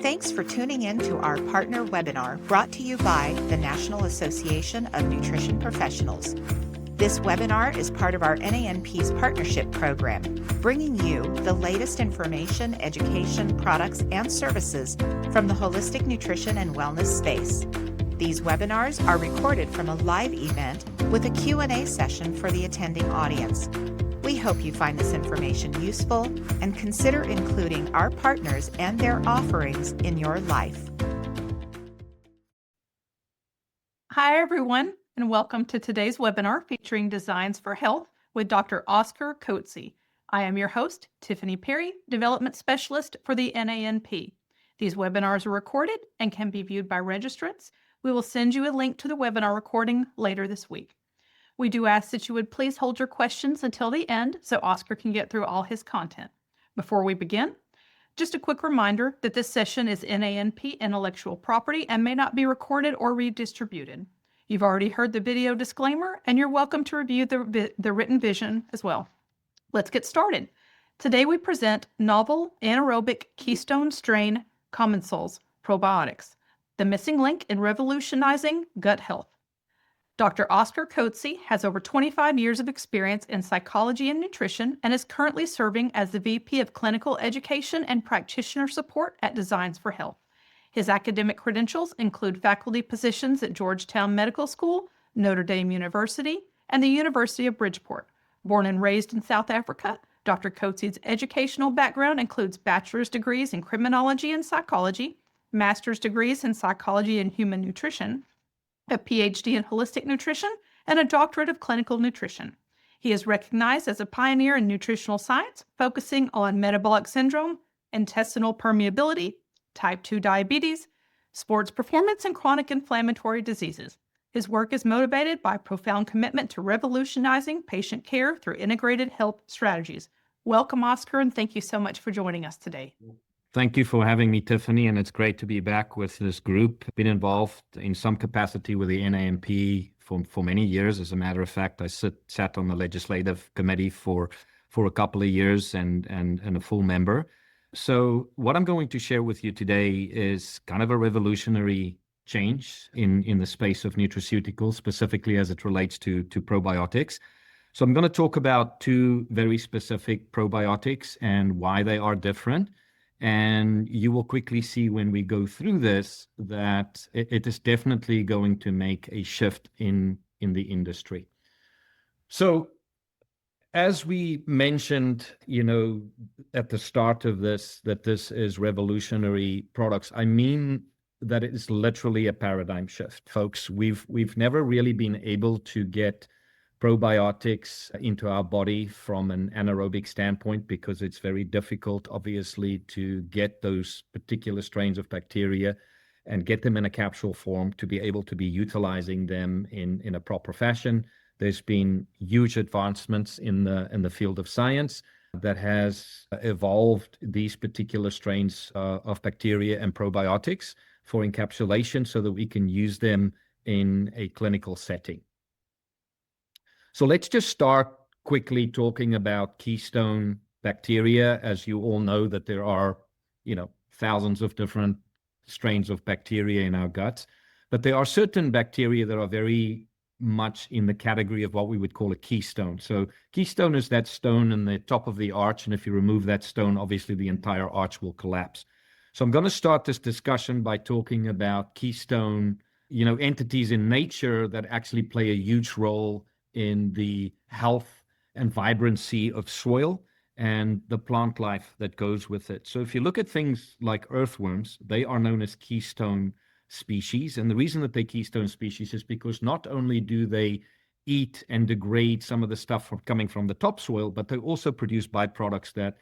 Thanks for tuning in to our partner webinar brought to you by the National Association of Nutrition Professionals. This webinar is part of our NANP's partnership program, bringing you the latest information, education, products, and services from the holistic nutrition and wellness space. These webinars are recorded from a live event with a Q&A session for the attending audience. We hope you find this information useful and consider including our partners and their offerings in your life. Hi, everyone, and welcome to today's webinar featuring Designs for Health with Dr. Oscar Coetzee. I am your host, Tiffany Perry, Development Specialist for the NANP. These webinars are recorded and can be viewed by registrants. We will send you a link to the webinar recording later this week. We do ask that you would please hold your questions until the end so Oscar can get through all his content. Before we begin, just a quick reminder that this session is NANP intellectual property and may not be recorded or redistributed. You've already heard the video disclaimer, and you're welcome to review the written vision as well. Let's get started. Today we present novel anaerobic Keystone strain Commensals probiotics, the missing link in revolutionizing gut health. Dr. Oscar Coetzee has over 25 years of experience in psychology and nutrition and is currently serving as the VP of Clinical Education and Practitioner Support at Designs for Health. His academic credentials include faculty positions at Georgetown Medical School, Notre Dame University, and the University of Bridgeport. Born and raised in South Africa, Dr. Coetzee's educational background includes bachelor's degrees in criminology and psychology, master's degrees in psychology and human nutrition, a PhD in holistic nutrition, and a doctorate of clinical nutrition. He is recognized as a pioneer in nutritional science, focusing on metabolic syndrome, intestinal permeability, type 2 diabetes, sports performance, and chronic inflammatory diseases. His work is motivated by profound commitment to revolutionizing patient care through integrated health strategies. Welcome, Oscar, and thank you so much for joining us today. Thank you for having me, Tiffany, and it's great to be back with this group. Been involved in some capacity with the NANP for many years. As a matter of fact, I sat on the legislative committee for a couple of years and a full member. So what I'm going to share with you today is kind of a revolutionary change in the space of nutraceuticals, specifically as it relates to probiotics. So I'm going to talk about two very specific probiotics and why they are different. And you will quickly see when we go through this that it is definitely going to make a shift in the industry. So as we mentioned, at the start of this, that this is revolutionary products, I mean that it is literally a paradigm shift. Folks, we've never really been able to get probiotics into our body from an anaerobic standpoint because it's very difficult, obviously, to get those particular strains of bacteria and get them in a capsule form to be able to be utilizing them in a proper fashion. There's been huge advancements in the field of science that has evolved these particular strains of bacteria and probiotics for encapsulation so that we can use them in a clinical setting. So let's just start quickly talking about Keystone bacteria. As you all know, that there are, thousands of different strains of bacteria in our guts, but there are certain bacteria that are very much in the category of what we would call a keystone. So keystone is that stone in the top of the arch, and if you remove that stone, obviously the entire arch will collapse. So I'm going to start this discussion by talking about keystone, entities in nature that actually play a huge role in the health and vibrancy of soil and the plant life that goes with it. So if you look at things like earthworms, they are known as keystone species. And the reason that they're keystone species is because not only do they eat and degrade some of the stuff coming from the topsoil, but they also produce byproducts that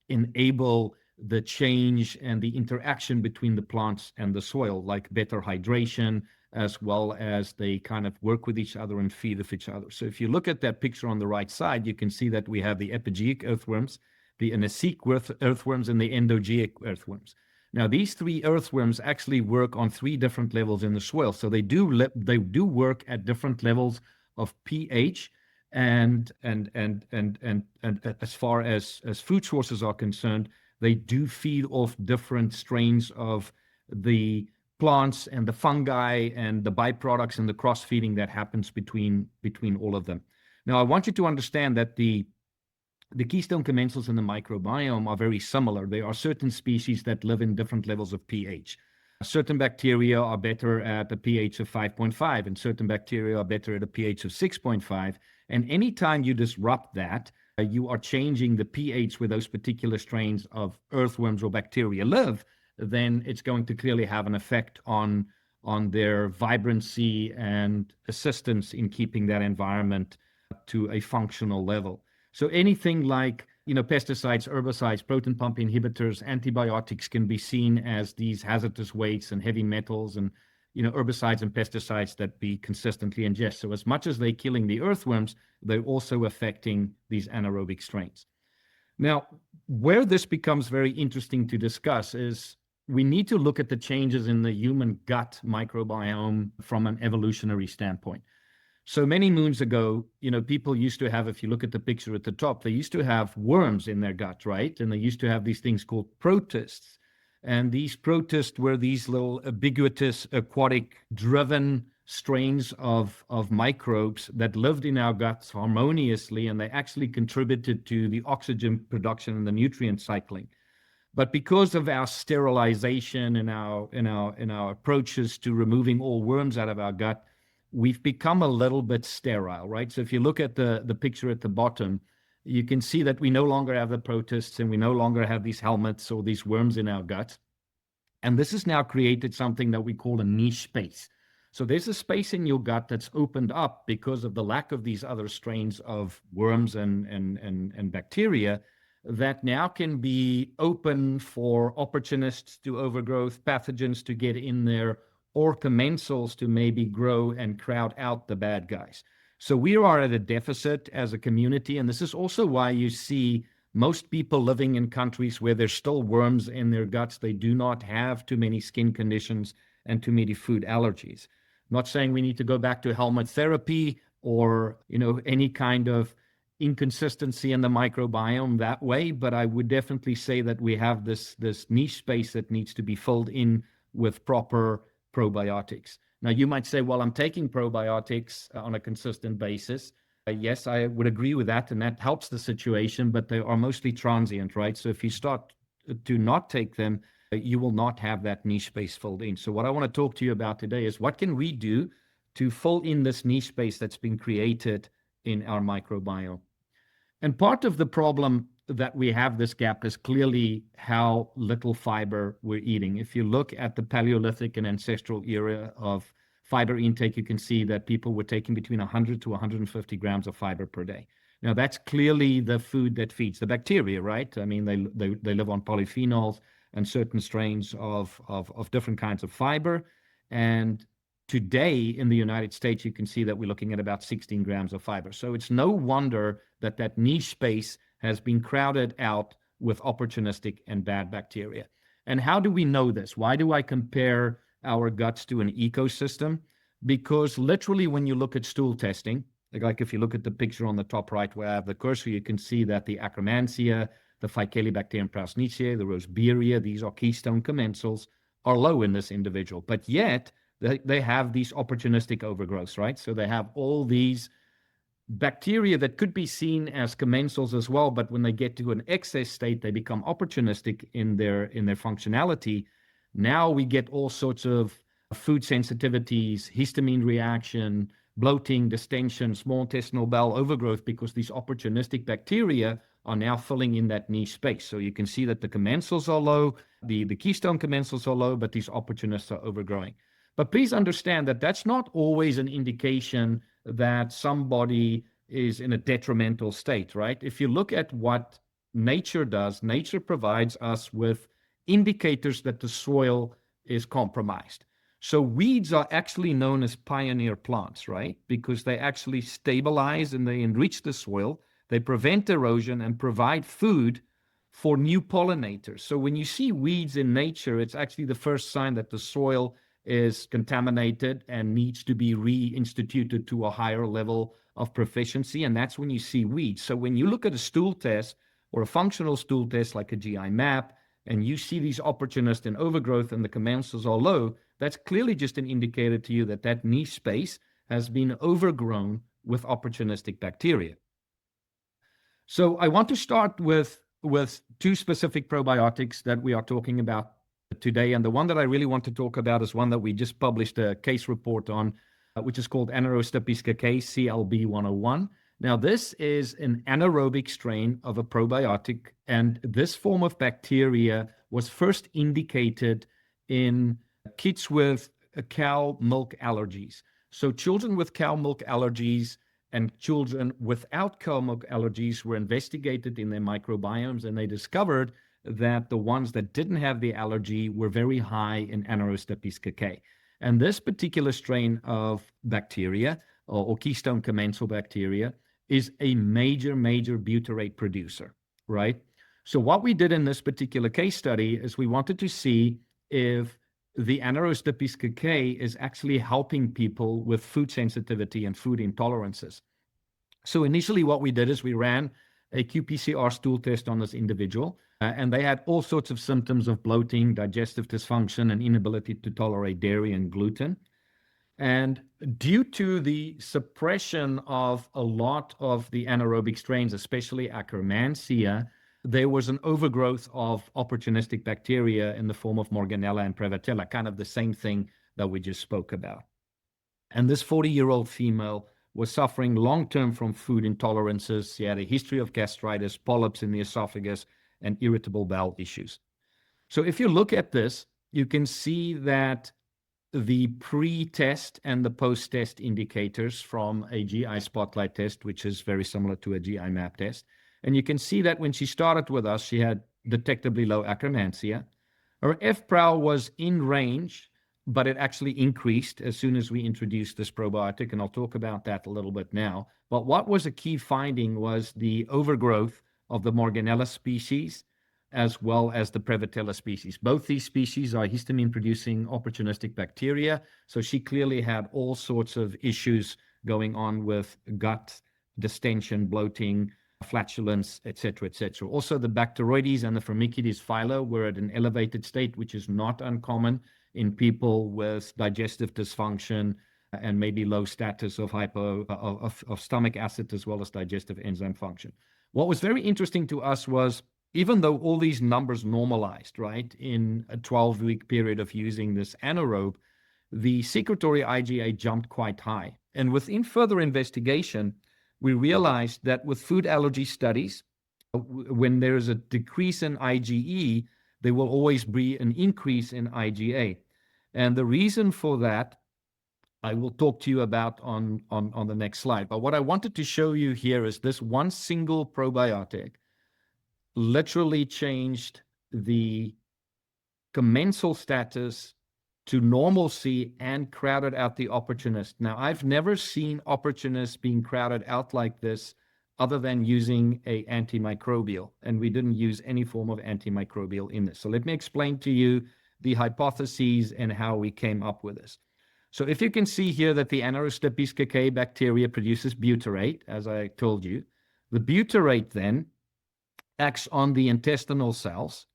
enable the change and the interaction between the plants and the soil, like better hydration, as well as they kind of work with each other and feed off each other. So if you look at that picture on the right side, you can see that we have the epigeic earthworms, the anaerobic earthworms, and the endogoeic earthworms. Now, these three earthworms actually work on three different levels in the soil. So they do work at different levels of pH, and as far as food sources are concerned, They do feed off different strains of the plants and the fungi and the byproducts and the cross feeding that happens between all of them. Now, I want you to understand that the Keystone commensals and the microbiome are very similar. There are certain species that live in different levels of pH. Certain bacteria are better at a pH of 5.5, and certain bacteria are better at a pH of 6.5. And anytime you disrupt that, you are changing the pH where those particular strains of earthworms or bacteria live, then it's going to clearly have an effect on their vibrancy and assistance in keeping that environment to a functional level. So anything like, pesticides, herbicides, proton pump inhibitors, antibiotics can be seen as these hazardous wastes and heavy metals and, herbicides and pesticides that we consistently ingest. So as much as they're killing the earthworms, they're also affecting these anaerobic strains. Now, where this becomes very interesting to discuss is we need to look at the changes in the human gut microbiome from an evolutionary standpoint. So many moons ago, people used to have, if you look at the picture at the top, they used to have worms in their gut, right? And they used to have these things called protists. And these protists were these little ubiquitous aquatic-driven strains of microbes that lived in our guts harmoniously, and they actually contributed to the oxygen production and the nutrient cycling. But because of our sterilization and our approaches to removing all worms out of our gut, we've become a little bit sterile, right? So if you look at the picture at the bottom, you can see that we no longer have the protists and we no longer have these helmets or these worms in our guts. And this has now created something that we call a niche space. So there's a space in your gut that's opened up because of the lack of these other strains of worms and bacteria that now can be open for opportunists to overgrowth, pathogens to get in there, or commensals to maybe grow and crowd out the bad guys. So we are at a deficit as a community, and this is also why you see most people living in countries where there's still worms in their guts. They do not have too many skin conditions and too many food allergies. I'm not saying we need to go back to helmet therapy or, any kind of inconsistency in the microbiome that way, but I would definitely say that we have this niche space that needs to be filled in with proper probiotics. Now, you might say, well, I'm taking probiotics on a consistent basis. Yes, I would agree with that, and that helps the situation, but they are mostly transient, right? So if you start to not take them, you will not have that niche space filled in. So what I want to talk to you about today is what can we do to fill in this niche space that's been created in our microbiome? And part of the problem that we have this gap is clearly how little fiber we're eating. If you look at the Paleolithic and ancestral era of fiber intake, you can see that people were taking between 100 to 150 grams of fiber per day. Now, that's clearly the food that feeds the bacteria, right? I mean, they live on polyphenols and certain strains of different kinds of fiber. And today in the United States, you can see that we're looking at about 16 grams of fiber. So it's no wonder that niche space has been crowded out with opportunistic and bad bacteria. And how do we know this? Why do I compare our guts to an ecosystem? Because literally when you look at stool testing, like if you look at the picture on the top right where I have the cursor, you can see that the Akkermansia, the Faecalibacterium prausnitzii, the Roseberia, these are Keystone commensals, are low in this individual. But yet they have these opportunistic overgrowths, right? So they have all these bacteria that could be seen as commensals as well, but when they get to an excess state, they become opportunistic in their functionality. Now we get all sorts of food sensitivities, histamine reaction, bloating, distension, small intestinal bowel overgrowth, because these opportunistic bacteria are now filling in that niche space. So you can see that the commensals are low, the Keystone commensals are low, but these opportunists are overgrowing. But please understand that that's not always an indication that somebody is in a detrimental state, right? If you look at what nature does, nature provides us with indicators that the soil is compromised. So weeds are actually known as pioneer plants, right? Because they actually stabilize and they enrich the soil, they prevent erosion and provide food for new pollinators. So when you see weeds in nature, it's actually the first sign that the soil is contaminated and needs to be reinstituted to a higher level of proficiency. And that's when you see weeds. So when you look at a stool test or a functional stool test like a GI map, and you see these opportunists in overgrowth and the commensals are low, that's clearly just an indicator to you that that niche space has been overgrown with opportunistic bacteria. So I want to start with two specific probiotics that we are talking about today. And the one that I really want to talk about is one that we just published a case report on, which is called Anaerobic CLB 101. Now, this is an anaerobic strain of a probiotic, and this form of bacteria was first indicated in kids with cow milk allergies. So children with cow milk allergies and children without cow milk allergies were investigated in their microbiomes, and they discovered that the ones that didn't have the allergy were very high in Anaerobic. And this particular strain of bacteria, or Keystone commensal bacteria, is a major butyrate producer, right? So what we did in this particular case study is we wanted to see if the Anaerobic is actually helping people with food sensitivity and food intolerances. So initially what we did is we ran a qPCR stool test on this individual, and they had all sorts of symptoms of bloating, digestive dysfunction, and inability to tolerate dairy and gluten. And due to the suppression of a lot of the anaerobic strains, especially Akkermansia, there was an overgrowth of opportunistic bacteria in the form of Morganella and Prevotella, kind of the same thing that we just spoke about. And this 40-year-old female was suffering long-term from food intolerances. She had a history of gastritis, polyps in the esophagus, and irritable bowel issues. So if you look at this, you can see that the pre-test and the post-test indicators from a GI spotlight test, which is very similar to a GI map test. And you can see that when she started with us, she had detectably low Akkermansia. Her FPROW was in range, but it actually increased as soon as we introduced this probiotic, and I'll talk about that a little bit now. But what was a key finding was the overgrowth of the Morganella species as well as the Prevotella species. Both these species are histamine-producing opportunistic bacteria, so she clearly had all sorts of issues going on with gut distension, bloating, flatulence, etc., etc. Also, the Bacteroides and the Firmicutes phyla were at an elevated state, which is not uncommon in people with digestive dysfunction and maybe low status of stomach acid as well as digestive enzyme function. What was very interesting to us was, even though all these numbers normalized, right, in a 12-week period of using this anaerobe, the secretory IgA jumped quite high. And within further investigation, we realized that with food allergy studies, when there is a decrease in IgE, there will always be an increase in IgA. And the reason for that, I will talk to you about on the next slide. But what I wanted to show you here is this one single probiotic literally changed the commensal status to normalcy and crowded out the opportunist. Now, I've never seen opportunists being crowded out like this other than using an antimicrobial, and we didn't use any form of antimicrobial in this. So let me explain to you the hypotheses and how we came up with this. So if you can see here that the Anaerobic bacteria produces butyrate, as I told you, the butyrate then acts on the intestinal cells.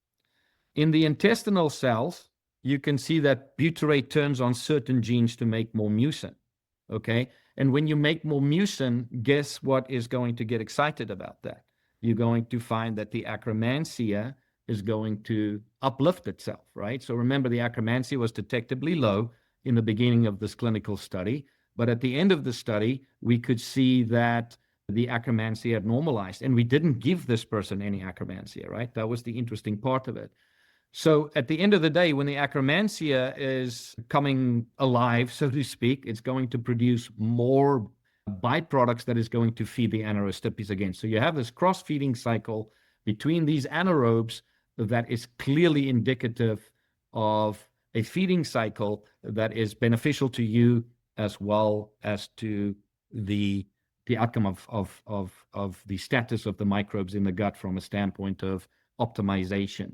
In the intestinal cells, you can see that butyrate turns on certain genes to make more mucin, okay? And when you make more mucin, guess what is going to get excited about that? You're going to find that the Akkermansia is going to uplift itself, right? So remember, the Akkermansia was detectably low in the beginning of this clinical study, but at the end of the study, we could see that the Akkermansia had normalized, and we didn't give this person any Akkermansia, right? That was the interesting part of it. So at the end of the day, when the Akkermansia is coming alive, so to speak, it's going to produce more byproducts that is going to feed the anaerostipes again. So you have this cross-feeding cycle between these anaerobes that is clearly indicative of a feeding cycle that is beneficial to you as well as to the outcome of the status of the microbes in the gut from a standpoint of optimization.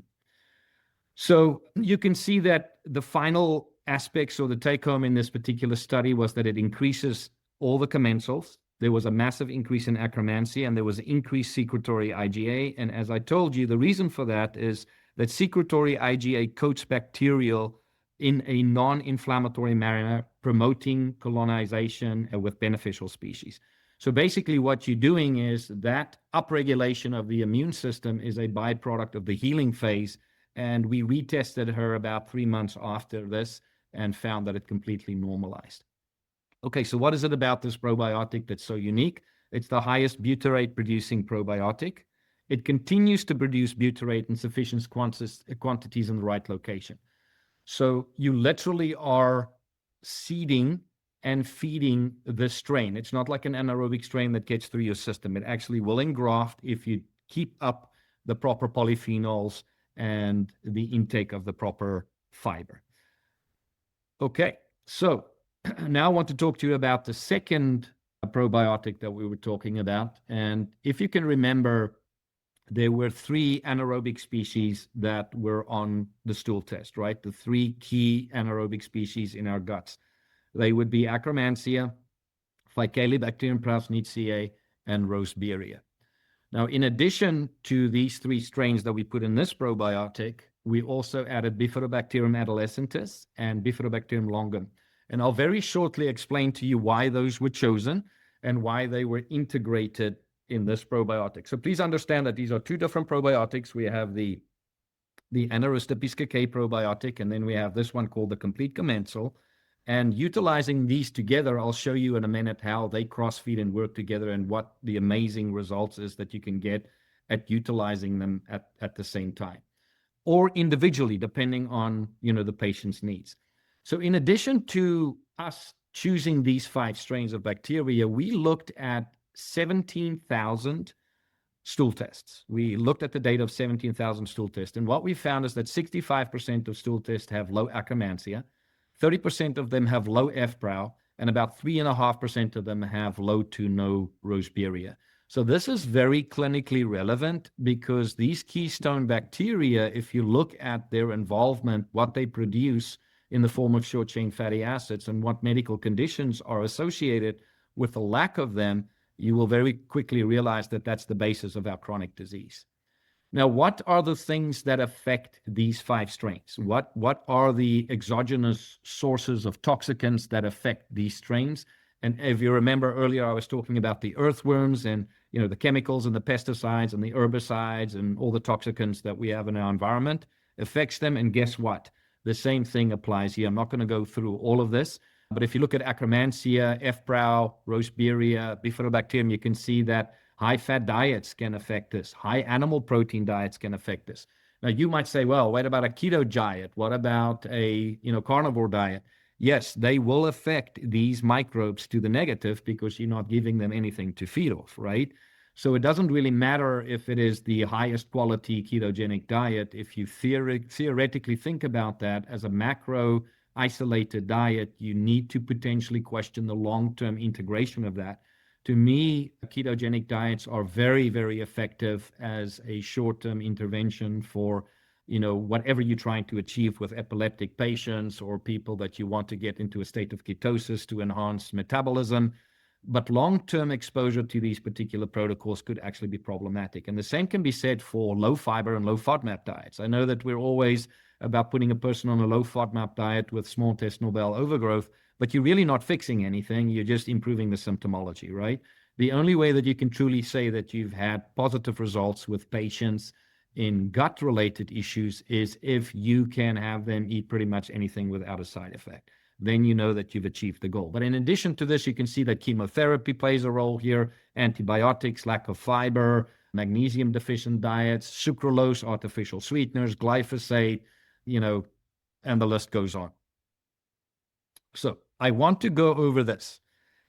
So you can see that the final aspects or the take home in this particular study was that it increases all the commensals, there was a massive increase in Akkermansia, and there was increased secretory IgA. And as I told you, the reason for that is that secretory IgA coats bacterial in a non-inflammatory manner, promoting colonization with beneficial species. So basically what you're doing is that upregulation of the immune system is a byproduct of the healing phase. And we retested her about 3 months after this and found that it completely normalized. Okay, so what is it about this probiotic that's so unique? It's the highest butyrate producing probiotic. It continues to produce butyrate in sufficient quantities in the right location. So you literally are seeding and feeding the strain. It's not like an anaerobic strain that gets through your system. It actually will engraft if you keep up the proper polyphenols and the intake of the proper fiber. Okay, so now I want to talk to you about the second probiotic that we were talking about. And if you can remember, there were 3 anaerobic species that were on the stool test, right? The 3 key anaerobic species in our guts. They would be Akkermansia, Faecalibacterium prausnitzii, and Roseberia. Now, in addition to these 3 strains that we put in this probiotic, we also added Bifidobacterium adolescentis and Bifidobacterium longum. And I'll very shortly explain to you why those were chosen and why they were integrated in this probiotic. So please understand that these are 2 different probiotics. We have the Anaerobic K probiotic, and then we have this one called the Complete Commensal. And utilizing these together, I'll show you in a minute how they cross-feed and work together and what the amazing results is that you can get at utilizing them at the same time, or individually, depending on, the patient's needs. So in addition to us choosing these 5 strains of bacteria, we looked at 17,000 stool tests. We looked at the data of 17,000 stool tests. And what we found is that 65% of stool tests have low Akkermansia, 30% of them have low F-brow, and about 3.5% of them have low to no Roseberia. So this is very clinically relevant because these keystone bacteria, if you look at their involvement, what they produce in the form of short-chain fatty acids and what medical conditions are associated with the lack of them, you will very quickly realize that that's the basis of our chronic disease. Now, what are the things that affect these 5 strains? What are the exogenous sources of toxicants that affect these strains? And if you remember earlier, I was talking about the earthworms and the chemicals and the pesticides and the herbicides and all the toxicants that we have in our environment affects them. And guess what? The same thing applies here. I'm not going to go through all of this, but if you look at Akkermansia, F-brow, Roseberia, Bifidobacterium, you can see that high-fat diets can affect this. High animal protein diets can affect this. Now, you might say, well, what about a keto diet? What about a carnivore diet? Yes, they will affect these microbes to the negative because you're not giving them anything to feed off, right? So it doesn't really matter if it is the highest quality ketogenic diet. If you theoretically think about that as a macro isolated diet, you need to potentially question the long-term integration of that. To me, ketogenic diets are very, very effective as a short-term intervention for, whatever you're trying to achieve with epileptic patients or people that you want to get into a state of ketosis to enhance metabolism. But long-term exposure to these particular protocols could actually be problematic. And the same can be said for low fiber and low FODMAP diets. I know that we're always about putting a person on a low FODMAP diet with small intestinal bowel overgrowth, but you're really not fixing anything. You're just improving the symptomology, right? The only way that you can truly say that you've had positive results with patients in gut-related issues is if you can have them eat pretty much anything without a side effect. Then you know that you've achieved the goal. But in addition to this, you can see that chemotherapy plays a role here, antibiotics, lack of fiber, magnesium deficient diets, sucralose, artificial sweeteners, glyphosate, and the list goes on. So I want to go over this.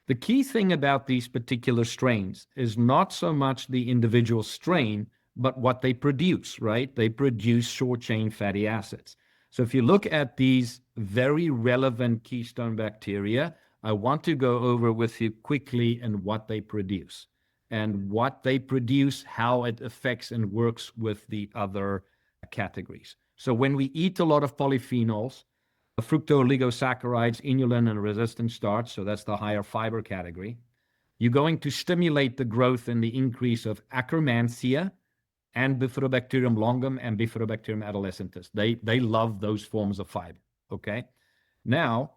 The key thing about these particular strains is not so much the individual strain, but what they produce, right? They produce short-chain fatty acids. So if you look at these very relevant keystone bacteria, I want to go over with you quickly and what they produce and what they produce, how it affects and works with the other categories. So when we eat a lot of polyphenols, fructooligosaccharides, inulin, and resistant starch, so that's the higher fiber category. you're going to stimulate the growth and the increase of Akkermansia and Bifidobacterium longum and Bifidobacterium adolescentis. They love those forms of fiber, okay? Now,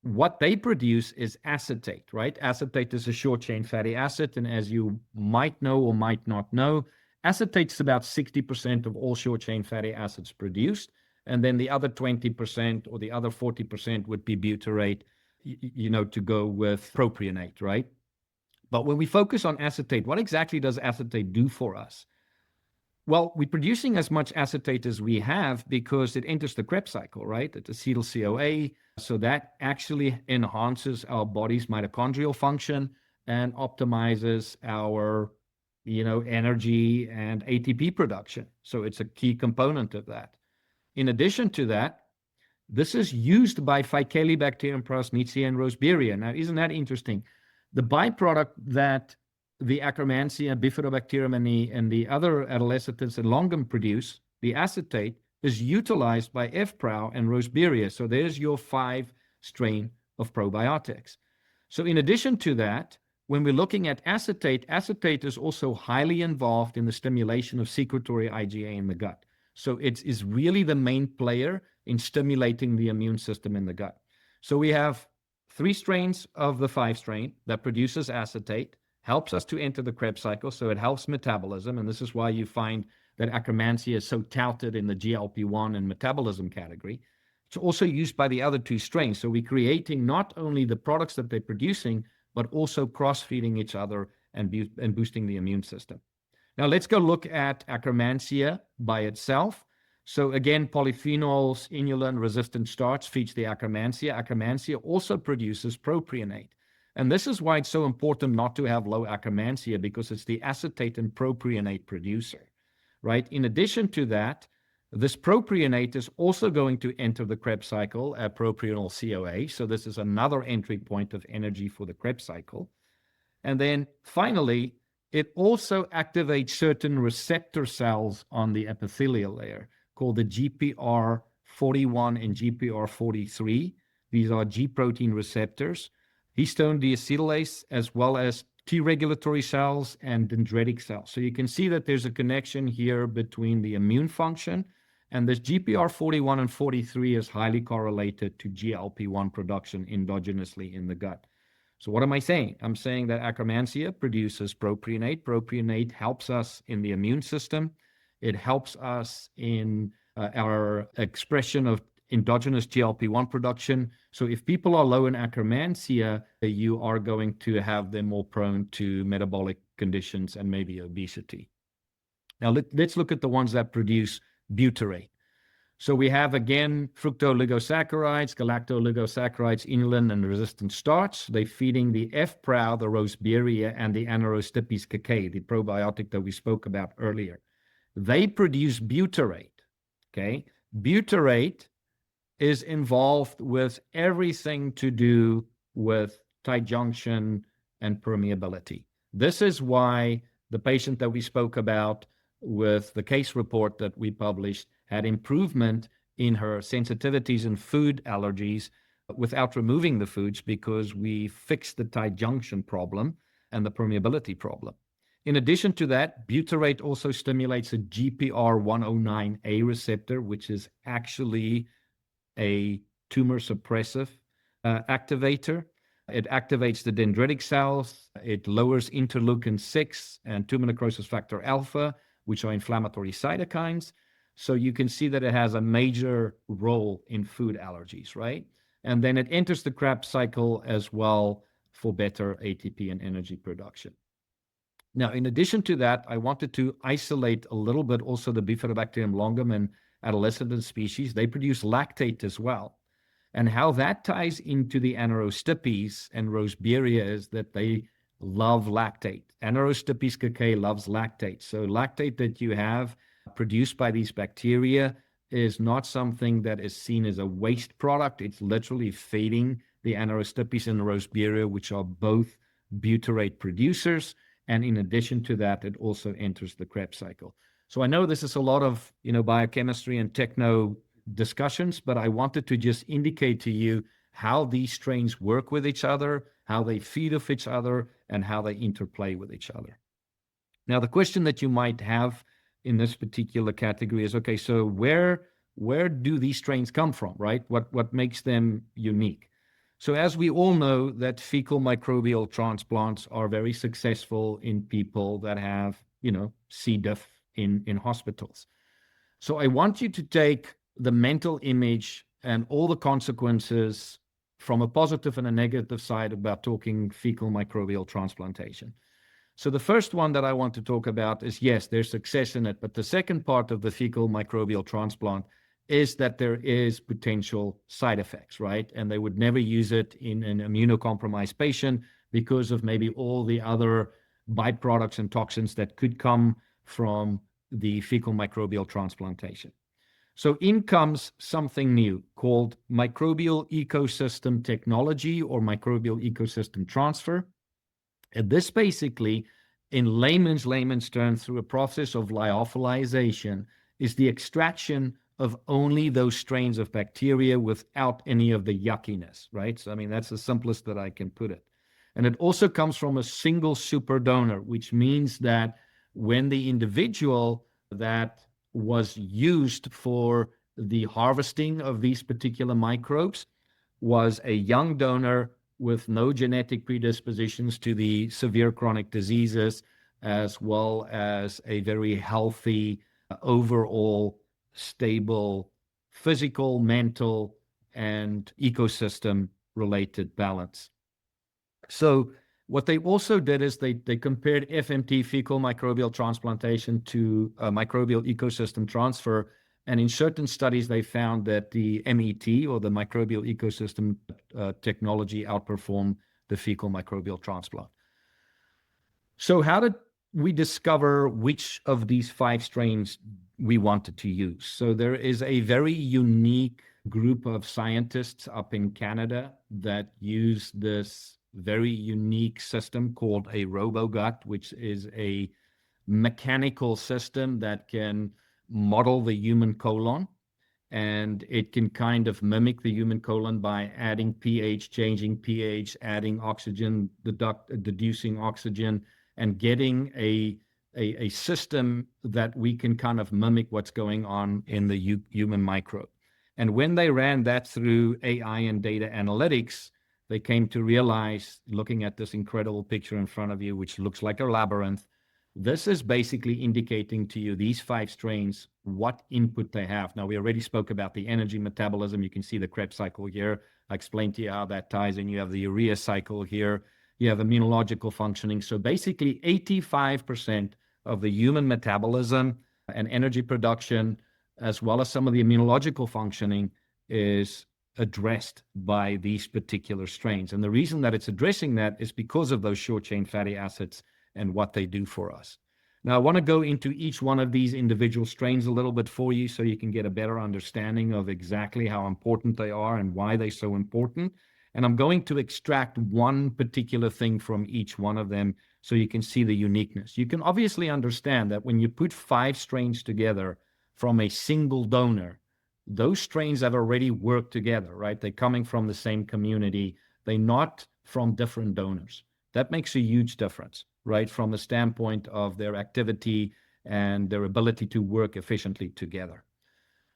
what they produce is acetate, right? Acetate is a short-chain fatty acid, and as you might know or might not know, acetate is about 60% of all short-chain fatty acids produced, and then the other 20% or the other 40% would be butyrate, to go with propionate, right? But when we focus on acetate, what exactly does acetate do for us? Well, we're producing as much acetate as we have because it enters the Krebs cycle, right? It's acetyl CoA. So that actually enhances our body's mitochondrial function and optimizes our, energy and ATP production. So it's a key component of that. In addition to that, this is used by Faecalibacterium, Parasmithia, and Roseberia. Now, isn't that interesting? The byproduct that the Akkermansia, Bifidobacterium, and the other adolescents and longum produce, the acetate, is utilized by F-Prau and Roseberia. So there's your 5 strain of probiotics. So in addition to that, when we're looking at acetate, acetate is also highly involved in the stimulation of secretory IgA in the gut. So it is really the main player in stimulating the immune system in the gut. So we have 3 strains of the 5 strain that produces acetate, helps us to enter the Krebs cycle, so it helps metabolism, and this is why you find that Akkermansia is so touted in the GLP-1 and metabolism category. It's also used by the other 2 strains, so we're creating not only the products that they're producing, but also cross-feeding each other and boosting the immune system. Now let's go look at Akkermansia by itself. So again, polyphenols, inulin-resistant starch feeds the Akkermansia. Akkermansia also produces propionate. And this is why it's so important not to have low Akkermansia, because it's the acetate and propionate producer, right? In addition to that, this propionate is also going to enter the Krebs cycle at propionyl CoA. So this is another entry point of energy for the Krebs cycle. And then finally, it also activates certain receptor cells on the epithelial layer called the GPR41 and GPR43. These are G protein receptors. Histone deacetylase, as well as T regulatory cells and dendritic cells. So you can see that there's a connection here between the immune function, and this GPR41 and 43 is highly correlated to GLP-1 production endogenously in the gut. So what am I saying? I'm saying that Akkermansia produces propionate. Propionate helps us in the immune system. It helps us in our expression of endogenous GLP-1 production. So if people are low in Akkermansia, you are going to have them more prone to metabolic conditions and maybe obesity. Now let's look at the ones that produce butyrate. So we have, again, fructooligosaccharides, galactooligosaccharides, inulin, and resistant starch. They're feeding the F-Prau, the Roseberia, and the Anaerobic KK, the probiotic that we spoke about earlier. They produce butyrate, okay? Butyrate is involved with everything to do with tight junction and permeability. This is why the patient that we spoke about with the case report that we published had improvement in her sensitivities and food allergies without removing the foods, because we fixed the tight junction problem and the permeability problem. In addition to that, butyrate also stimulates a GPR109A receptor, which is actually a tumor suppressive activator. It activates the dendritic cells. It lowers interleukin-6 and tumor necrosis factor alpha, which are inflammatory cytokines. So you can see that it has a major role in food allergies, right? And then it enters the Krebs cycle as well for better ATP and energy production. Now, in addition to that, I wanted to isolate a little bit also the Bifidobacterium longum and adolescent species. They produce lactate as well. And how that ties into the Anaerobic and Roseberia is that they love lactate. Anaerobic KK loves lactate. So lactate that you have produced by these bacteria is not something that is seen as a waste product. It's literally feeding the Anaerobic and the Roseberia, which are both butyrate producers. And in addition to that, it also enters the Krebs cycle. So I know this is a lot of, biochemistry and techno discussions, but I wanted to just indicate to you how these strains work with each other, how they feed off each other, and how they interplay with each other. Now, the question that you might have in this particular category is, okay, so where do these strains come from, right? What makes them unique? So as we all know, that fecal microbial transplants are very successful in people that have, C. diff in hospitals. So I want you to take the mental image and all the consequences from a positive and a negative side about talking fecal microbial transplantation. So the first one that I want to talk about is, yes, there's success in it, but the second part of the fecal microbial transplant is that there is potential side effects, right? And they would never use it in an immunocompromised patient because of maybe all the other byproducts and toxins that could come from the fecal microbial transplantation. So in comes something new called microbial ecosystem technology or microbial ecosystem transfer. And this basically, in layman's terms, through a process of lyophilization, is the extraction of only those strains of bacteria without any of the yuckiness, right? So, I mean, that's the simplest that I can put it. And it also comes from a single super donor, which means that when the individual that was used for the harvesting of these particular microbes was a young donor with no genetic predispositions to the severe chronic diseases, as well as a very healthy, overall stable physical, mental, and ecosystem related balance. So what they also did is they compared FMT, fecal microbial transplantation, to microbial ecosystem transfer. And in certain studies, they found that the MET, or the microbial ecosystem technology, outperformed the fecal microbial transplant. So how did we discover which of these 5 strains we wanted to use? So there is a very unique group of scientists up in Canada that use this very unique system called a RoboGut, which is a mechanical system that can model the human colon, and it can kind of mimic the human colon by adding pH, changing pH, adding oxygen, deducing oxygen, and getting a system that we can kind of mimic what's going on in the human microbe. And when they ran that through AI and data analytics, they came to realize, looking at this incredible picture in front of you, which looks like a labyrinth, this is basically indicating to you, these 5 strains, what input they have. Now, we already spoke about the energy metabolism. You can see the Krebs cycle here. I explained to you how that ties in. You have the urea cycle here. You have immunological functioning. So basically 85% of the human metabolism and energy production, as well as some of the immunological functioning, is addressed by these particular strains. And the reason that it's addressing that is because of those short-chain fatty acids and what they do for us. Now, I want to go into each one of these individual strains a little bit for you so you can get a better understanding of exactly how important they are and why they're so important. And I'm going to extract one particular thing from each one of them so you can see the uniqueness. You can obviously understand that when you put 5 strains together from a single donor, those strains have already worked together, right? They're coming from the same community. They're not from different donors. That makes a huge difference, right? From the standpoint of their activity and their ability to work efficiently together.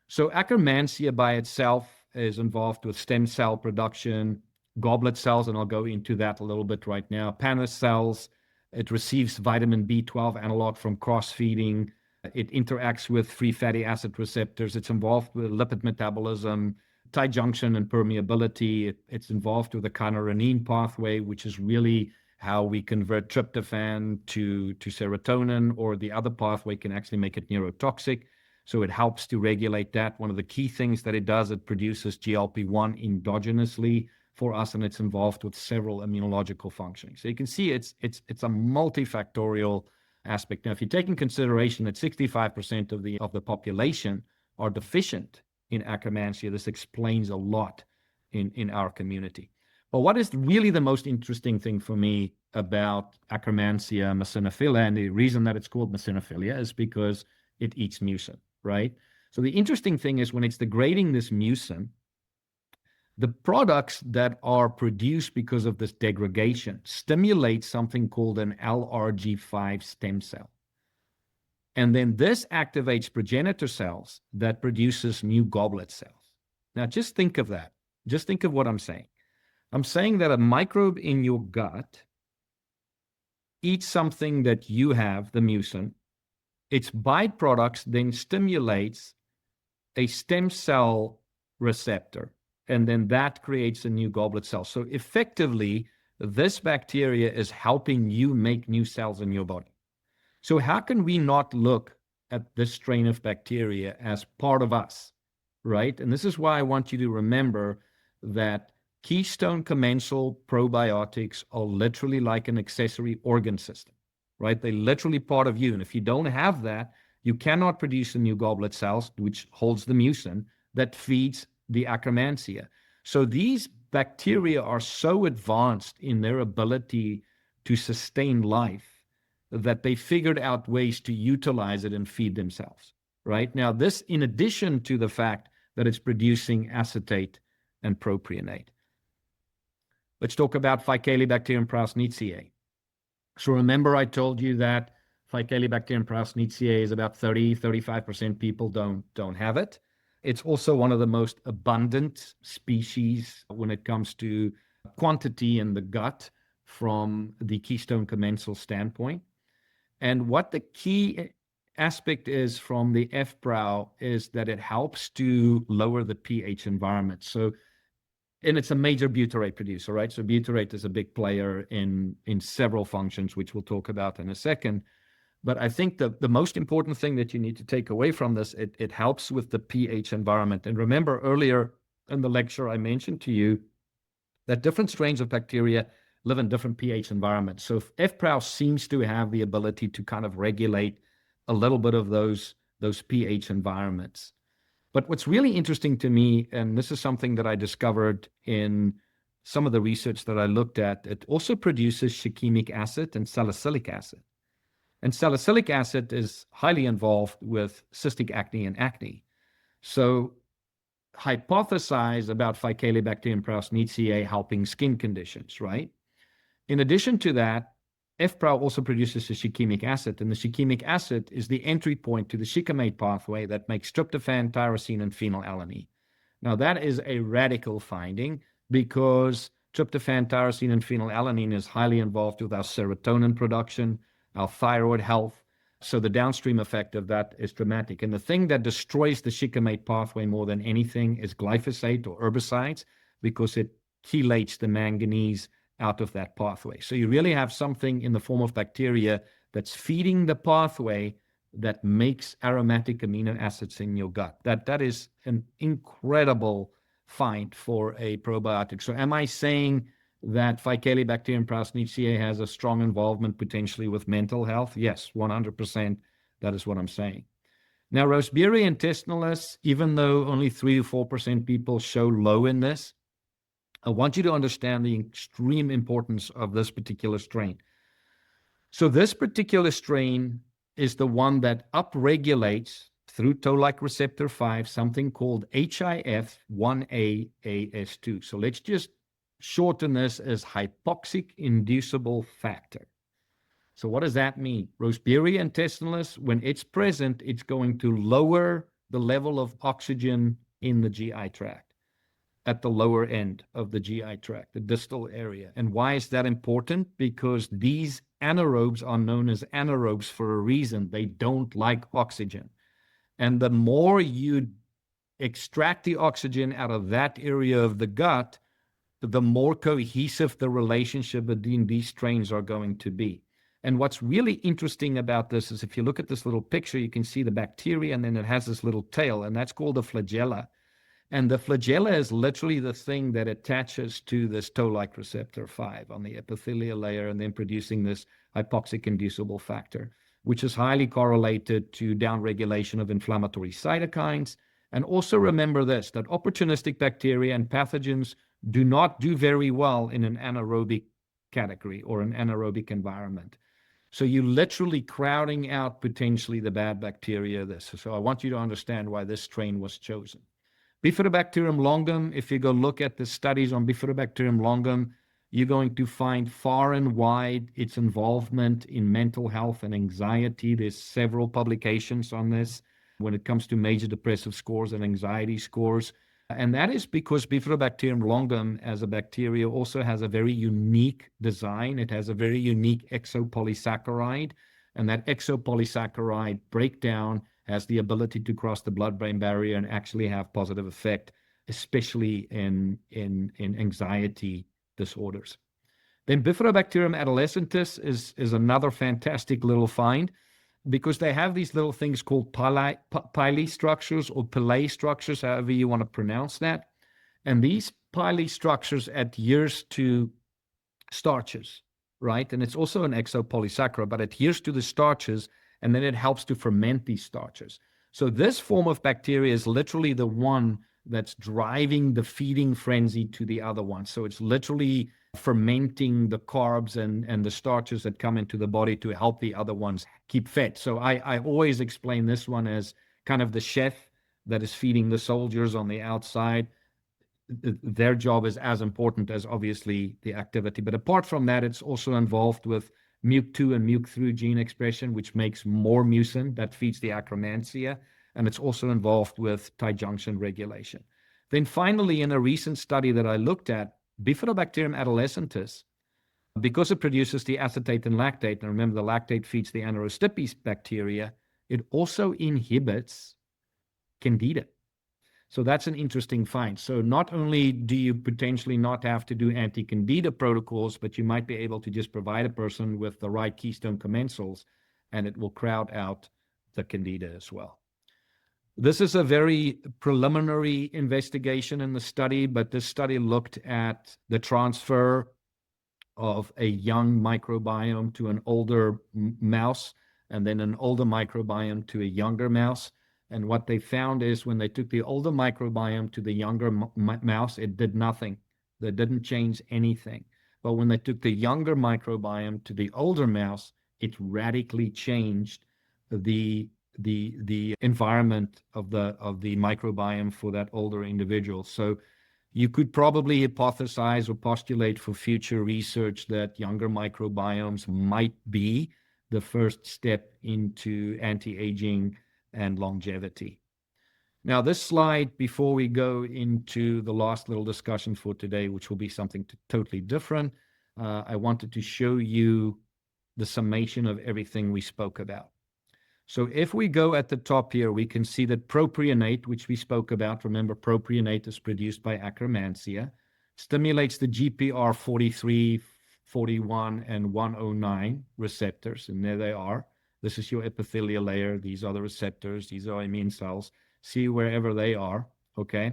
So Akkermansia by itself is involved with stem cell production, goblet cells, and I'll go into that a little bit right now. Paneth cells, it receives vitamin B12 analog from cross-feeding. It interacts with free fatty acid receptors. It's involved with lipid metabolism, tight junction and permeability. It's involved with the kynurenine pathway, which is really how we convert tryptophan to serotonin, or the other pathway can actually make it neurotoxic. So it helps to regulate that. One of the key things that it does, it produces GLP-1 endogenously for us, and it's involved with several immunological functioning. So you can see it's a multifactorial aspect. Now, if you take in consideration that 65% of the population are deficient in Akkermansia, this explains a lot in our community. But what is really the most interesting thing for me about Akkermansia muciniphila, and the reason that it's called muciniphilia, is because it eats mucin, right? So the interesting thing is when it's degrading this mucin, The products that are produced because of this degradation stimulate something called an LRG5 stem cell. And then this activates progenitor cells that produces new goblet cells. Now, just think of that. Just think of what I'm saying. I'm saying that a microbe in your gut eats something that you have, the mucin. Its byproducts then stimulates a stem cell receptor, and then that creates a new goblet cell. So effectively, this bacteria is helping you make new cells in your body. So how can we not look at this strain of bacteria as part of us, right? And this is why I want you to remember that Keystone commensal probiotics are literally like an accessory organ system, right? They're literally part of you. And if you don't have that, you cannot produce the new goblet cells, which holds the mucin that feeds the Akkermansia. So these bacteria are so advanced in their ability to sustain life that they figured out ways to utilize it and feed themselves, right? Now, this in addition to the fact that it's producing acetate and propionate. Let's talk about Faecalibacterium prausnitzii. So remember I told you that Faecalibacterium prausnitzii is about 35% people don't have it. It's also one of the most abundant species when it comes to quantity in the gut from the Keystone commensal standpoint. And what the key aspect is from the F-Brow is that it helps to lower the pH environment. So, and it's a major butyrate producer, right? So butyrate is a big player in several functions, which we'll talk about in a second. But I think the most important thing that you need to take away from this, it helps with the pH environment. And remember earlier in the lecture, I mentioned to you that different strains of bacteria live in different pH environments. So F-Brow seems to have the ability to kind of regulate a little bit of those pH environments. But what's really interesting to me, and this is something that I discovered in some of the research that I looked at, it also produces shikimic acid and salicylic acid. And salicylic acid is highly involved with cystic acne and acne. So hypothesize about Faecalibacterium prausnitzii helping skin conditions, right? In addition to that, F-Brow also produces a shikimic acid, and the shikimic acid is the entry point to the shikimate pathway that makes tryptophan, tyrosine, and phenylalanine. Now, that is a radical finding because tryptophan, tyrosine, and phenylalanine is highly involved with our serotonin production, our thyroid health. So the downstream effect of that is dramatic. And the thing that destroys the shikimate pathway more than anything is glyphosate or herbicides because it chelates the manganese out of that pathway. So you really have something in the form of bacteria that's feeding the pathway that makes aromatic amino acids in your gut. That is an incredible find for a probiotic. So am I saying that Faecalibacterium prausnitzii has a strong involvement potentially with mental health? Yes, 100%. That is what I'm saying. Now, Roseburia intestinalis, even though only 3 to 4% people show low in this, I want you to understand the extreme importance of this particular strain. So this particular strain is the one that upregulates through toll-like receptor 5 something called HIF-1A-AS2. So let's just shorten this as hypoxic inducible factor. So what does that mean? Roseburia intestinalis, when it's present, it's going to lower the level of oxygen in the GI tract, at the lower end of the GI tract, the distal area. And why is that important? Because these anaerobes are known as anaerobes for a reason. They don't like oxygen. And the more you extract the oxygen out of that area of the gut, the more cohesive the relationship between these strains are going to be. And what's really interesting about this is if you look at this little picture, you can see the bacteria, and then it has this little tail, and that's called the flagella. And the flagella is literally the thing that attaches to this toll-like receptor 5 on the epithelial layer and then producing this hypoxic inducible factor, which is highly correlated to downregulation of inflammatory cytokines. And also remember this, that opportunistic bacteria and pathogens do not do very well in an anaerobic category or an anaerobic environment. So you're literally crowding out potentially the bad bacteria. So I want you to understand why this strain was chosen. Bifidobacterium longum, if you go look at the studies on Bifidobacterium longum, you're going to find far and wide its involvement in mental health and anxiety. There's several publications on this when it comes to major depressive scores and anxiety scores. And that is because Bifidobacterium longum as a bacteria also has a very unique design. It has a very unique exopolysaccharide, and that exopolysaccharide breakdown has the ability to cross the blood-brain barrier and actually have positive effect, especially in anxiety disorders. Then Bifidobacterium adolescentis is another fantastic little find, because they have these little things called pili structures or pili structures, however you want to pronounce that. And these pili structures adheres to starches, right? And it's also an exopolysaccharide, but adheres to the starches, and then it helps to ferment these starches. So this form of bacteria is literally the one that's driving the feeding frenzy to the other one. So it's literally fermenting the carbs and the starches that come into the body to help the other ones keep fed. So I always explain this one as kind of the chef that is feeding the soldiers on the outside. Their job is as important as obviously the activity. But apart from that, it's also involved with MUC2 and MUC3 gene expression, which makes more mucin that feeds the Akkermansia. And it's also involved with tight junction regulation. Then finally, in a recent study that I looked at, Bifidobacterium adolescentis, because it produces the acetate and lactate, and remember the lactate feeds the anaerobic bacteria, it also inhibits candida. So that's an interesting find. So not only do you potentially not have to do anti-candida protocols, but you might be able to just provide a person with the right Keystone Commensals, and it will crowd out the candida as well. This is a very preliminary investigation in the study, but this study looked at the transfer of a young microbiome to an older mouse, and then an older microbiome to a younger mouse. And what they found is when they took the older microbiome to the younger mouse, it did nothing. They didn't change anything. But when they took the younger microbiome to the older mouse, it radically changed the environment of the microbiome for that older individual. So you could probably hypothesize or postulate for future research that younger microbiomes might be the first step into anti-aging and longevity. Now, this slide, before we go into the last little discussion for today, which will be something totally different, I wanted to show you the summation of everything we spoke about. So if we go at the top here, we can see that propionate, which we spoke about, remember propionate is produced by Akkermansia, stimulates the GPR 43, 41, and 109 receptors, and there they are. This is your epithelial layer. These are the receptors. These are immune cells. See wherever they are, okay?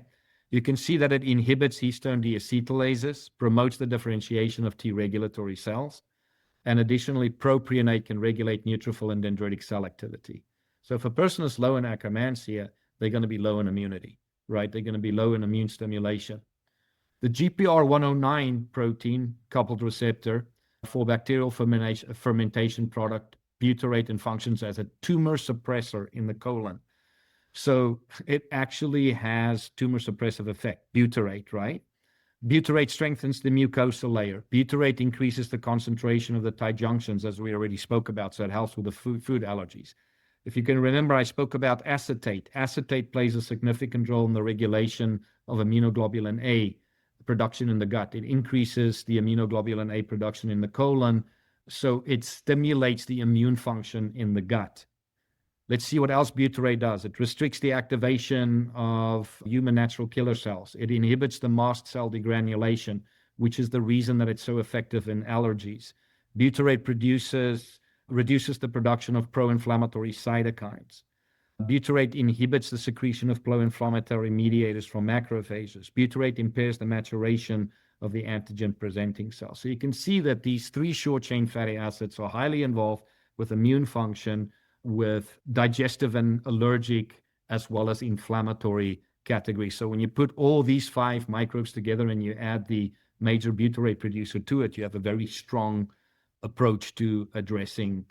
You can see that it inhibits histone deacetylases, promotes the differentiation of T regulatory cells, and additionally, propionate can regulate neutrophil and dendritic cell activity. So if a person is low in Akkermansia, they're going to be low in immunity, right? They're going to be low in immune stimulation. The GPR 109 protein coupled receptor for bacterial fermentation product butyrate and functions as a tumor suppressor in the colon. So it actually has tumor suppressive effect, butyrate, right? Butyrate strengthens the mucosal layer. Butyrate increases the concentration of the tight junctions, as we already spoke about, so it helps with the food allergies. If you can remember, I spoke about acetate. Acetate plays a significant role in the regulation of immunoglobulin A production in the gut. It increases the immunoglobulin A production in the colon, so it stimulates the immune function in the gut. Let's see what else butyrate does. It restricts the activation of human natural killer cells. It inhibits the mast cell degranulation, which is the reason that it's so effective in allergies. Butyrate reduces the production of pro-inflammatory cytokines. Butyrate inhibits the secretion of pro-inflammatory mediators from macrophages. Butyrate impairs the maturation of the antigen-presenting cells. So you can see that these three short-chain fatty acids are highly involved with immune function, with digestive and allergic, as well as inflammatory categories. So when you put all these 5 microbes together and you add the major butyrate producer to it, you have a very strong approach to addressing,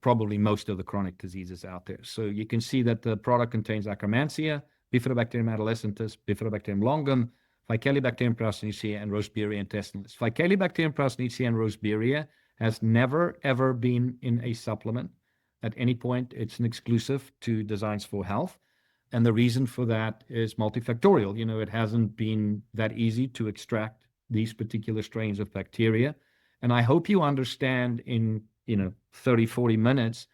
probably most of the chronic diseases out there. So you can see that the product contains Akkermansia, Bifidobacterium adolescentis, Bifidobacterium longum, Faecalibacterium prausnitzii, and Roseberia intestinalis. Faecalibacterium prausnitzii and Roseberia has never, ever been in a supplement at any point. It's an exclusive to Designs for Health. And the reason for that is multifactorial. You know, it hasn't been that easy to extract these particular strains of bacteria. And I hope you understand in, 30, 40 minutes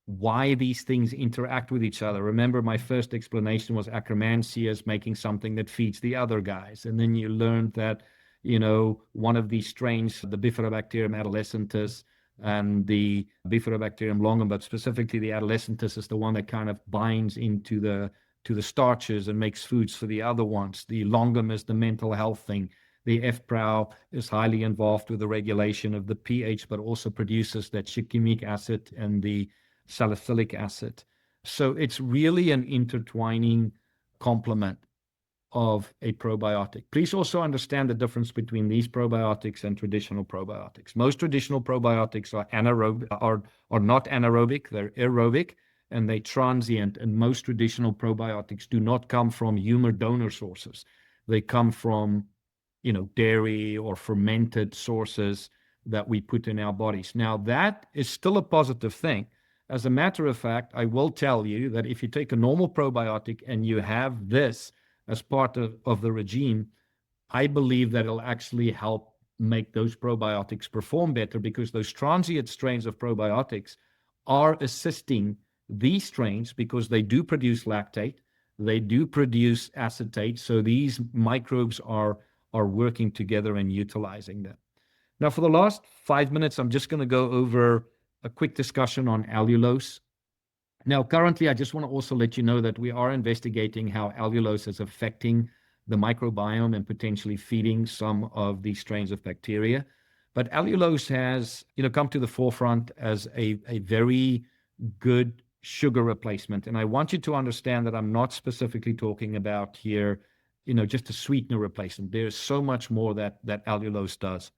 why these things interact with each other. Remember, my first explanation was Akkermansia is making something that feeds the other guys. And then you learned that, one of these strains, the Bifidobacterium adolescentis and the Bifidobacterium longum, but specifically the adolescentis, is the one that kind of binds into the starches and makes foods for the other ones. The longum is the mental health thing. The F-Prau is highly involved with the regulation of the pH, but also produces that shikimic acid and the salicylic acid. So it's really an intertwining complement of a probiotic. Please also understand the difference between these probiotics and traditional probiotics. Most traditional probiotics are anaerobic, are not anaerobic, they're aerobic, and they transient. And most traditional probiotics do not come from human donor sources. They come from, dairy or fermented sources that we put in our bodies. Now, that is still a positive thing. As a matter of fact, I will tell you that if you take a normal probiotic and you have this as part of the regime, I believe that it'll actually help make those probiotics perform better, because those transient strains of probiotics are assisting these strains because they do produce lactate, they do produce acetate, so these microbes are working together and utilizing them. Now, for the last 5 minutes, I'm just going to go over a quick discussion on allulose. Now, currently, I just want to also let you know that we are investigating how allulose is affecting the microbiome and potentially feeding some of these strains of bacteria. But allulose has, come to the forefront as a very good sugar replacement. And I want you to understand that I'm not specifically talking about here, just a sweetener replacement. There's so much more that allulose does.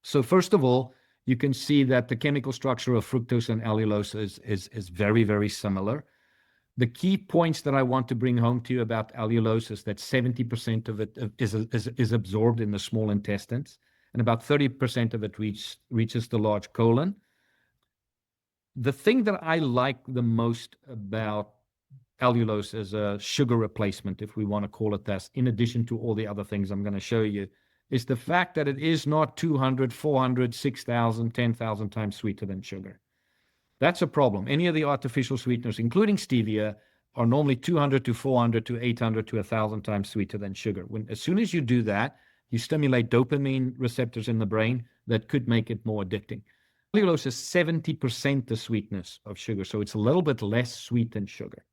So first of all, you can see that the chemical structure of fructose and allulose is very, very similar. The key points that I want to bring home to you about allulose is that 70% of it is absorbed in the small intestines, and about 30% of it reaches the large colon. The thing that I like the most about allulose as a sugar replacement, if we want to call it that, in addition to all the other things I'm going to show you, is the fact that it is not 200, 400, 6,000, 10,000 times sweeter than sugar. That's a problem. Any of the artificial sweeteners, including stevia, are normally 200 to 400 to 800 to 1,000 times sweeter than sugar. As soon as you do that, you stimulate dopamine receptors in the brain that could make it more addicting. Allulose is 70% the sweetness of sugar, so it's a little bit less sweet than sugar.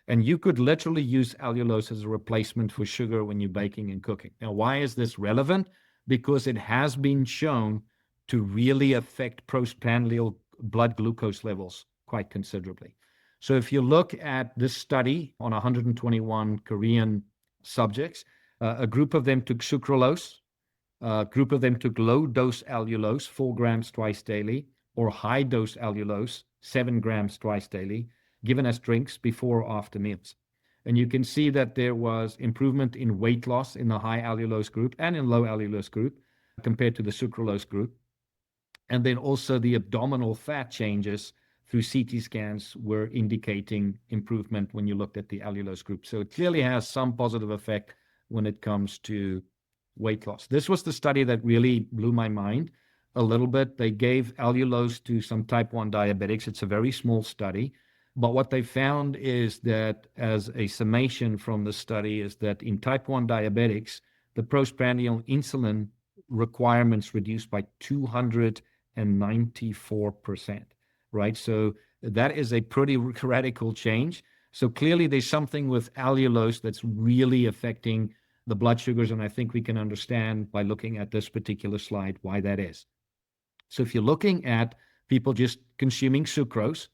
And you could literally use allulose as a replacement for sugar when you're baking and cooking. Now, why is this relevant? Because it has been shown to really affect postprandial blood glucose levels quite considerably. So if you look at this study on 121 Korean subjects, a group of them took sucralose, a group of them took low-dose allulose, 4 grams twice daily, or high-dose allulose, 7 grams twice daily, given as drinks before or after meals. And you can see that there was improvement in weight loss in the high allulose group and in low allulose group compared to the sucralose group. And then also the abdominal fat changes through CT scans were indicating improvement when you looked at the allulose group. So it clearly has some positive effect when it comes to weight loss. This was the study that really blew my mind a little bit. They gave allulose to some type 1 diabetics. It's a very small study. But what they found is that, as a summation from the study, is that in type 1 diabetics, the postprandial insulin requirements reduced by 294%, right? So that is a pretty radical change. So clearly there's something with allulose that's really affecting the blood sugars, and I think we can understand by looking at this particular slide why that is. So if you're looking at people just consuming sucrose,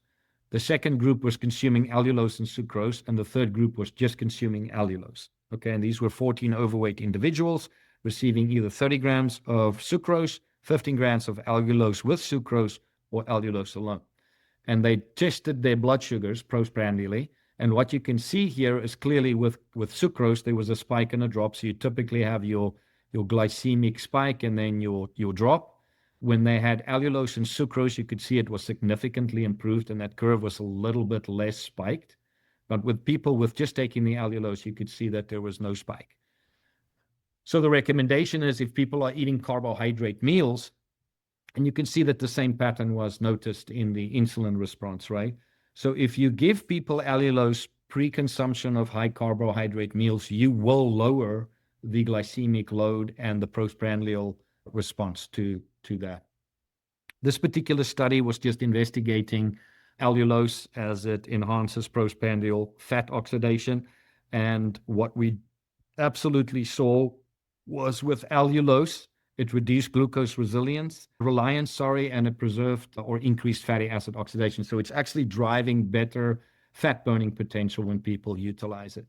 the second group was consuming allulose and sucrose, and the third group was just consuming allulose. Okay, and these were 14 overweight individuals receiving either 30 grams of sucrose, 15 grams of allulose with sucrose, or allulose alone. And they tested their blood sugars postprandially, And what you can see here is clearly with sucrose, there was a spike and a drop. So you typically have your glycemic spike and then your drop. When they had allulose and sucrose, you could see it was significantly improved, and that curve was a little bit less spiked. But with people with just taking the allulose, you could see that there was no spike. So the recommendation is if people are eating carbohydrate meals, and you can see that the same pattern was noticed in the insulin response, right? So if you give people allulose pre-consumption of high carbohydrate meals, you will lower the glycemic load and the postprandial response to that. This particular study was just investigating allulose as it enhances postprandial fat oxidation. And what we absolutely saw was with allulose, it reduced glucose reliance, and it preserved or increased fatty acid oxidation. So it's actually driving better fat burning potential when people utilize it.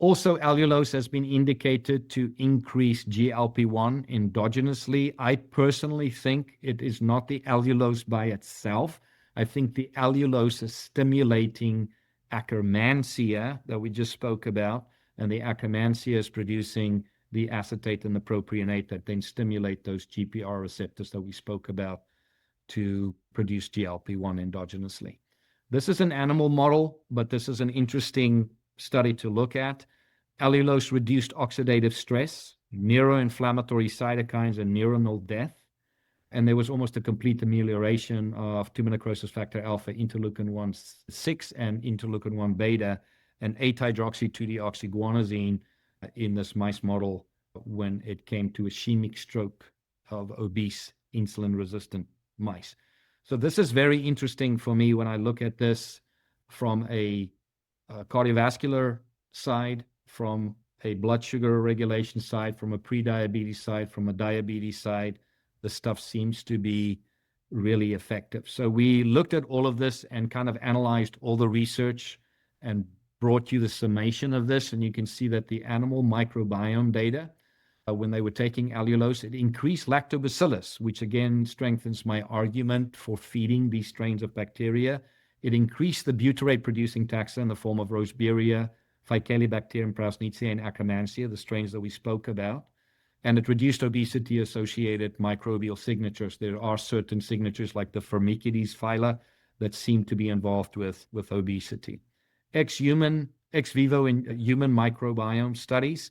Also, allulose has been indicated to increase GLP-1 endogenously. I personally think it is not the allulose by itself. I think the allulose is stimulating Akkermansia that we just spoke about, and the Akkermansia is producing the acetate and the propionate that then stimulate those GPR receptors that we spoke about to produce GLP-1 endogenously. This is an animal model, but this is an interesting study to look at. Allulose reduced oxidative stress, neuroinflammatory cytokines, and neuronal death. And there was almost a complete amelioration of tumor necrosis factor alpha, interleukin-1/6, and interleukin-1 beta, and 8-hydroxy-2-deoxyguanosine in this mice model when it came to ischemic stroke of obese, insulin-resistant mice. So this is very interesting for me when I look at this from a cardiovascular side, from a blood sugar regulation side, from a pre-diabetes side, from a diabetes side. The stuff seems to be really effective. So we looked at all of this and kind of analyzed all the research and brought you the summation of this. And you can see that the animal microbiome data, when they were taking allulose, it increased lactobacillus, which again strengthens my argument for feeding these strains of bacteria. It increased the butyrate-producing taxa in the form of Roseburia, Faecalibacterium prausnitzia, and Akkermansia, the strains that we spoke about. And it reduced obesity-associated microbial signatures. There are certain signatures like the Firmicutes phyla that seem to be involved with obesity. Ex vivo in human microbiome studies,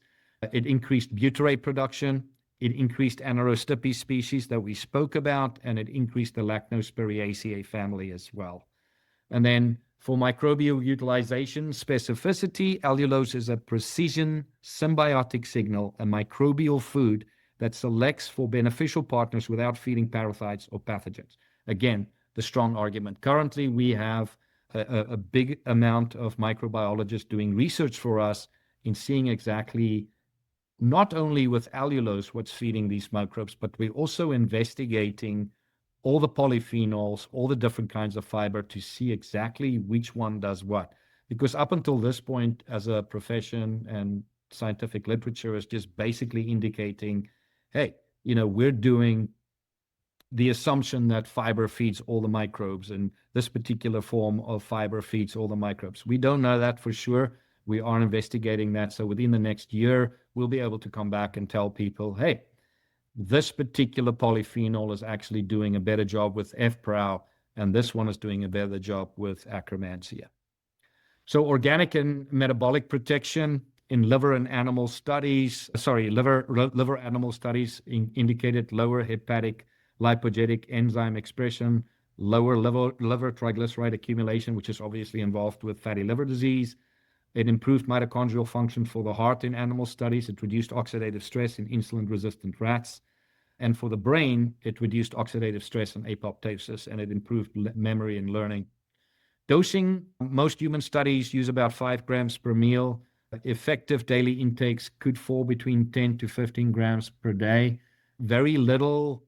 it increased butyrate production, it increased Anaerobic species that we spoke about, and it increased the Lactospiraceae family as well. And then for microbial utilization specificity, allulose is a precision symbiotic signal, a microbial food that selects for beneficial partners without feeding parasites or pathogens. Again, the strong argument. Currently, we have a big amount of microbiologists doing research for us in seeing exactly not only with allulose what's feeding these microbes, but we're also investigating all the polyphenols, all the different kinds of fiber to see exactly which one does what. Because up until this point, as a profession and scientific literature is just basically indicating, hey, we're doing the assumption that fiber feeds all the microbes, and this particular form of fiber feeds all the microbes. We don't know that for sure. We are investigating that. So within the next year, we'll be able to come back and tell people, hey, this particular polyphenol is actually doing a better job with F-Prow, and this one is doing a better job with Akkermansia. So organic and metabolic protection in liver animal studies indicated lower hepatic lipogenic enzyme expression, lower liver triglyceride accumulation, which is obviously involved with fatty liver disease. It improved mitochondrial function for the heart in animal studies. It reduced oxidative stress in insulin-resistant rats. And for the brain, it reduced oxidative stress and apoptosis, and it improved memory and learning. Dosing, most human studies use about 5 grams per meal. Effective daily intakes could fall between 10 to 15 grams per day. Very little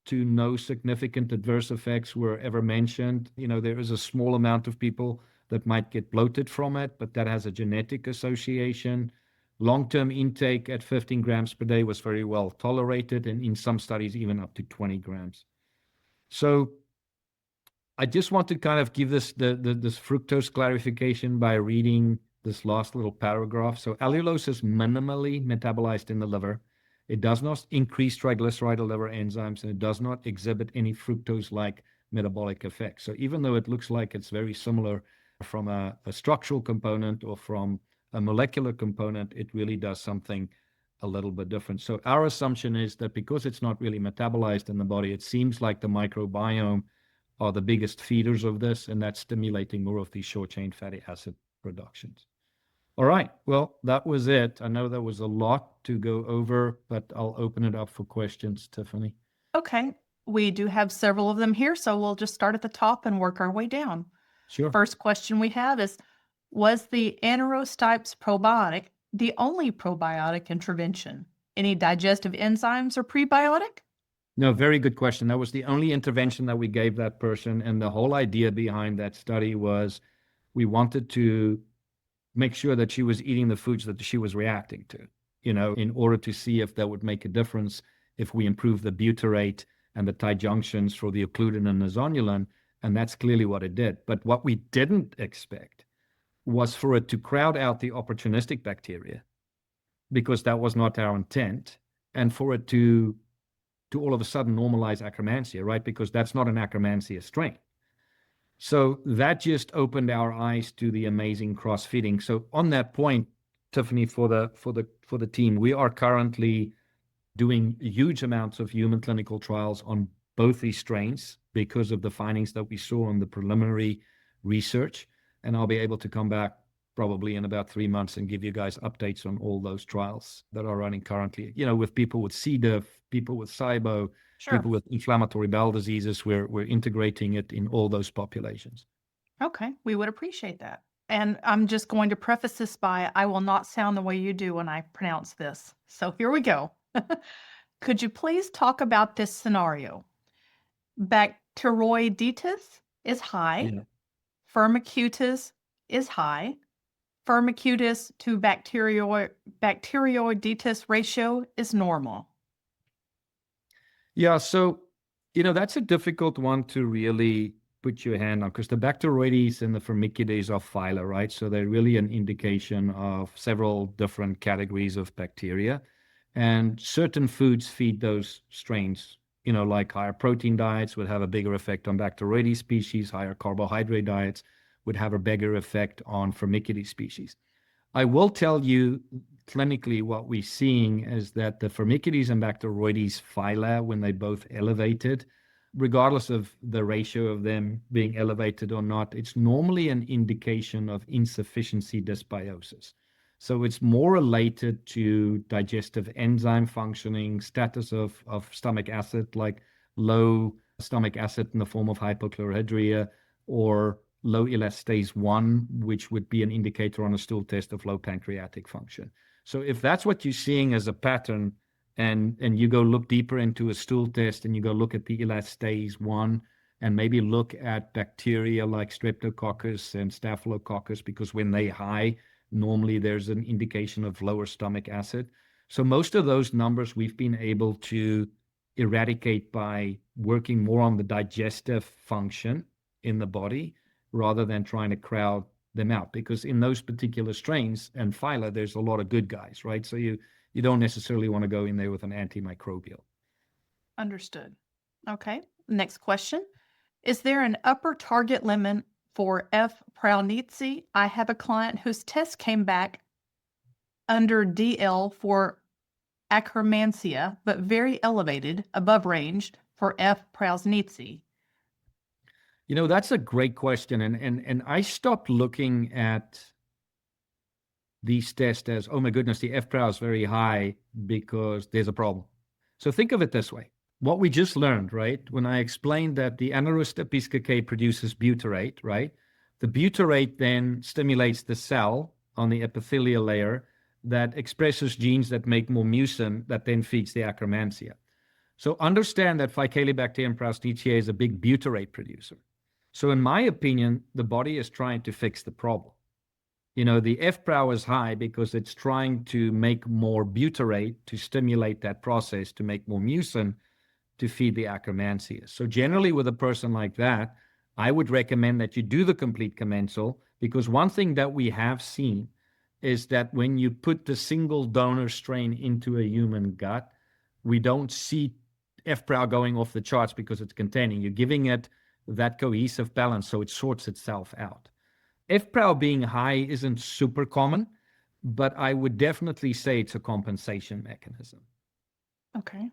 to no significant adverse effects were ever mentioned. There is a small amount of people that might get bloated from it, but that has a genetic association. Long-term intake at 15 grams per day was very well tolerated, and in some studies, even up to 20 grams. So I just want to kind of give this this fructose clarification by reading this last little paragraph. So allulose is minimally metabolized in the liver. It does not increase triglyceride or liver enzymes, and it does not exhibit any fructose-like metabolic effects. So even though it looks like it's very similar from a structural component or from a molecular component, it really does something a little bit different. So our assumption is that because it's not really metabolized in the body, it seems like the microbiome are the biggest feeders of this, and that's stimulating more of these short-chain fatty acid productions. All right, well, that was it. I know there was a lot to go over, but I'll open it up for questions, Tiffany. Okay, we do have several of them here, so we'll just start at the top and work our way down. Sure. First question we have is, was the Anaerobic probiotic the only probiotic intervention? Any digestive enzymes or prebiotic? No, very good question. That was the only intervention that we gave that person. And the whole idea behind that study was we wanted to make sure that she was eating the foods that she was reacting to, in order to see if that would make a difference if we improve the butyrate and the tight junctions for the occludin and the zonulin. And that's clearly what it did. But what we didn't expect was for it to crowd out the opportunistic bacteria, because that was not our intent, and for it to all of a sudden normalize Akkermansia, right? Because that's not an Akkermansia strain. So that just opened our eyes to the amazing cross-feeding. So on that point, Tiffany, for the team, we are currently doing huge amounts of human clinical trials on both these strains because of the findings that we saw on the preliminary research. And I'll be able to come back probably in about 3 months and give you guys updates on all those trials that are running currently, with people with C. diff, people with SIBO, Sure. people with inflammatory bowel diseases. We're integrating it in all those populations. Okay, we would appreciate that. And I'm just going to preface this by, I will not sound the way you do when I pronounce this. So here we go. Could you please talk about this scenario? Bacteroidetes is high. Yeah. Firmicutes is high. Firmicutes to bacteroidetes ratio is normal. Yeah, so, that's a difficult one to really put your hand on, because the Bacteroides and the Firmicutes are phyla, right? So they're really an indication of several different categories of bacteria. And certain foods feed those strains, like higher protein diets would have a bigger effect on Bacteroides species, higher carbohydrate diets would have a bigger effect on Firmicutes species. I will tell you clinically what we're seeing is that the Firmicutes and Bacteroides phyla, when they both elevated, regardless of the ratio of them being elevated or not, it's normally an indication of insufficiency dysbiosis. So it's more related to digestive enzyme functioning, status of stomach acid, like low stomach acid in the form of hypochlorhydria, or low elastase 1, which would be an indicator on a stool test of low pancreatic function. So if that's what you're seeing as a pattern, and you go look deeper into a stool test and you go look at the elastase 1 and maybe look at bacteria like Streptococcus and Staphylococcus, because when they high, normally there's an indication of lower stomach acid. So most of those numbers we've been able to eradicate by working more on the digestive function in the body rather than trying to crowd them out, because in those particular strains and phyla, there's a lot of good guys, right? So you don't necessarily want to go in there with an antimicrobial. Understood. Okay, next question. Is there an upper target limit for F. prausnitzii? I have a client whose test came back under DL for Akkermansia, but very elevated above range for F. prausnitzii. That's a great question. And I stopped looking at these tests as, oh my goodness, the FPRA is very high because there's a problem. So think of it this way. What we just learned, right? When I explained that the Anaerobic episcaceae produces butyrate, right? The butyrate then stimulates the cell on the epithelial layer that expresses genes that make more mucin that then feeds the Akkermansia. So understand that Faecalibacterium prausnitzii is a big butyrate producer. So in my opinion, the body is trying to fix the problem. The FPRA is high because it's trying to make more butyrate to stimulate that process to make more mucin to feed the Akkermansia. So generally with a person like that, I would recommend that you do the complete commensal, because one thing that we have seen is that when you put the single donor strain into a human gut, we don't see FPROW going off the charts because it's containing. You're giving it that cohesive balance so it sorts itself out. FPROW being high isn't super common, but I would definitely say it's a compensation mechanism. Okay.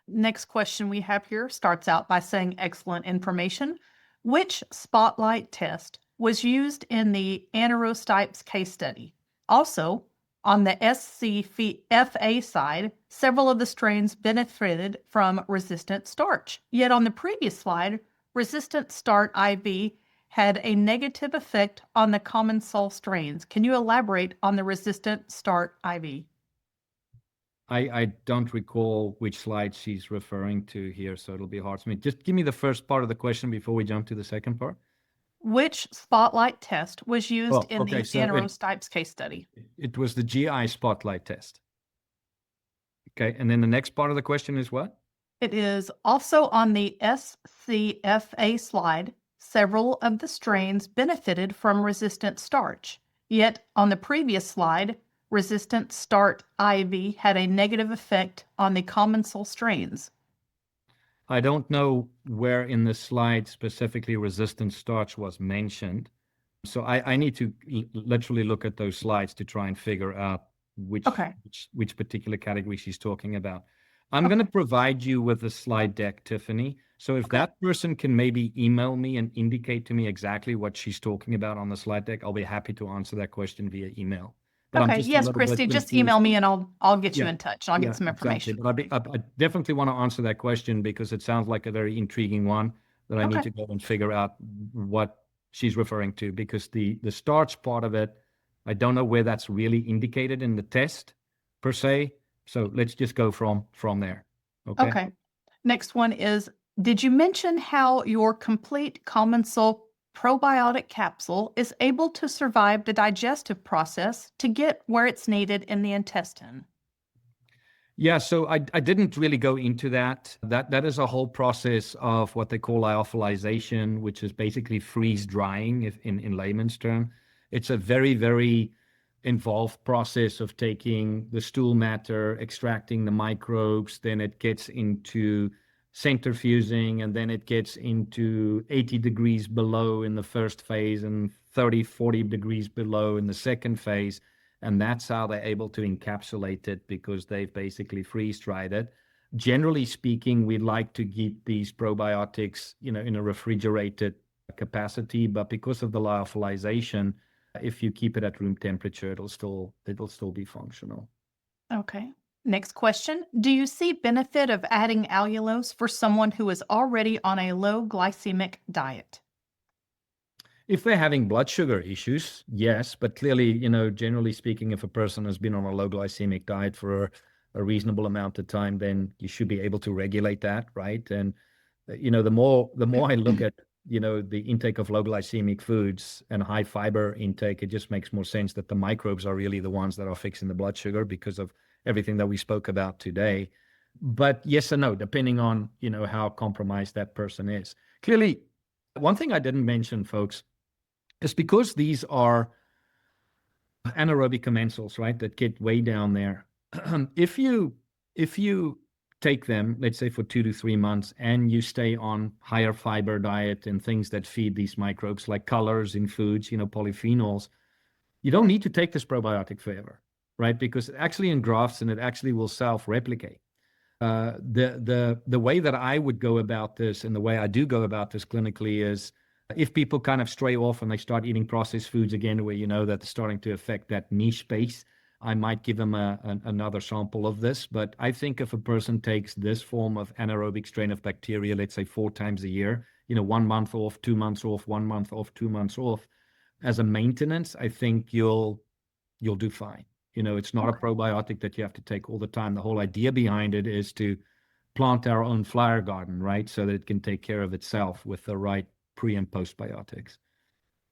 Next question we have here starts out by saying excellent information. Which spotlight test was used in the Anaerobic case study? Also, on the SCFA side, several of the strains benefited from resistant starch. Yet on the previous slide, resistant start IV had a negative effect on the Commensals strains. Can you elaborate on the resistant start IV? I don't recall which slide she's referring to here, so it'll be hard for me. Just give me the first part of the question before we jump to the second part. Which spotlight test was used in okay, the so Anaerobic case study? It was the GI spotlight test. Okay, and then the next part of the question is what? It is also on the SCFA slide. Several of the strains benefited from resistant starch. Yet on the previous slide, resistant start IV had a negative effect on the Commensal strains. I don't know where in the slide specifically resistant starch was mentioned. So I need to literally look at those slides to try and figure out which particular category she's talking about. I'm going to provide you with the slide deck, Tiffany. So if that person can maybe email me and indicate to me exactly what she's talking about on the slide deck, I'll be happy to answer that question via email. But Okay, yes, Christy, just email me and I'll get you in touch. I'll get some information. Exactly. But I definitely want to answer that question because it sounds like a very intriguing one that I need to go and figure out what she's referring to, because the starch part of it, I don't know where that's really indicated in the test per se. So let's just go from there. Okay. Next one is, did you mention how your complete Commensal probiotic capsule is able to survive the digestive process to get where it's needed in the intestine? Yeah, so I didn't really go into that. That is a whole process of what they call lyophilization, which is basically freeze drying in layman's term. It's a very, very involved process of taking the stool matter, extracting the microbes, then it gets into centrifuging, and then it gets into 80 degrees below in the first phase and 30, 40 degrees below in the second phase. And that's how they're able to encapsulate it, because they've basically freeze-dried it. Generally speaking, we like to keep these probiotics, in a refrigerated capacity, but because of the lyophilization, if you keep it at room temperature, it'll still be functional. Okay. Next question. Do you see benefit of adding allulose for someone who is already on a low glycemic diet? If they're having blood sugar issues, yes, but clearly, generally speaking, if a person has been on a low glycemic diet for a reasonable amount of time, then you should be able to regulate that, right? And the more I look at the intake of low glycemic foods and high fiber intake, it just makes more sense that the microbes are really the ones that are fixing the blood sugar because of everything that we spoke about today. But yes and no, depending on how compromised that person is. Clearly, one thing I didn't mention, folks, is because these are anaerobic commensals, right, that get way down there. If you take them, let's say for 2 to 3 months, and you stay on higher fiber diet and things that feed these microbes, like colors in foods, polyphenols, you don't need to take this probiotic forever, right? Because it actually engrafts and it actually will self-replicate. The way that I would go about this, and the way I do go about this clinically, is if people kind of stray off and they start eating processed foods again, where that they're starting to affect that niche space, I might give them another sample of this. But I think if a person takes this form of anaerobic strain of bacteria, let's say 4 times a year, 1 month off, 2 months off, 1 month off, 2 months off, as a maintenance, I think you'll do fine. It's not a probiotic that you have to take all the time. The whole idea behind it is to plant our own flower garden, right? So that it can take care of itself with the right pre and postbiotics.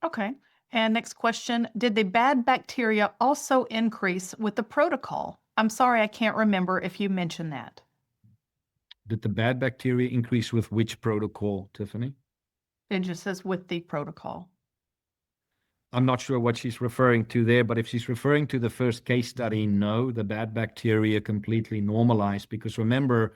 Okay. And next question, did the bad bacteria also increase with the protocol? I'm sorry, I can't remember if you mentioned that. Did the bad bacteria increase with which protocol, Tiffany? It just says with the protocol. I'm not sure what she's referring to there, but if she's referring to the first case study, no, the bad bacteria completely normalized. Because remember,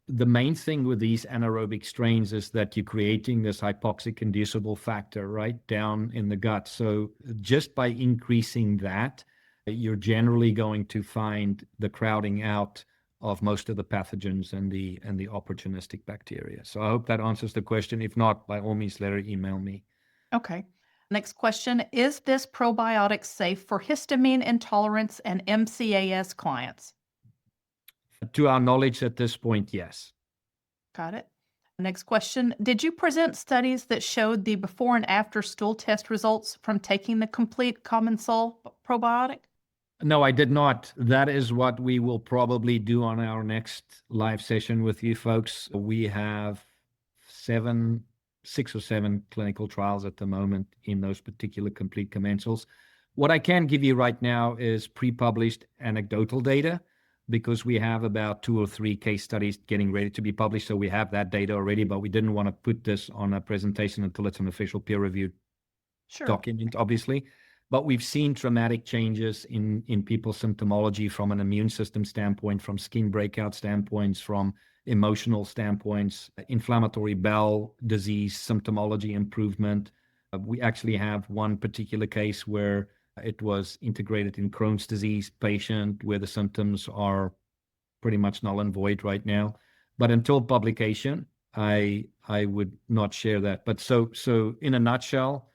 the main thing with these anaerobic strains is that you're creating this hypoxic inducible factor right down in the gut. So just by increasing that, you're generally going to find the crowding out of most of the pathogens and the opportunistic bacteria. So I hope that answers the question. If not, by all means, let her email me. Okay. Next question. Is this probiotic safe for histamine intolerance and MCAS clients? To our knowledge at this point, yes. Got it. Next question. Did you present studies that showed the before and after stool test results from taking the complete Commensals probiotic? No, I did not. That is what we will probably do on our next live session with you folks. We have 6 or 7 clinical trials at the moment in those particular complete commensals. What I can give you right now is pre-published anecdotal data, because we have about 2 or 3 case studies getting ready to be published. So we have that data already, but we didn't want to put this on a presentation until it's an official peer-reviewed document, obviously. But we've seen dramatic changes in people's symptomology from an immune system standpoint, from skin breakout standpoints, from emotional standpoints, inflammatory bowel disease, symptomology improvement. We actually have one particular case where it was integrated in Crohn's disease patient where the symptoms are pretty much null and void right now. But until publication, I would not share that. But so in a nutshell,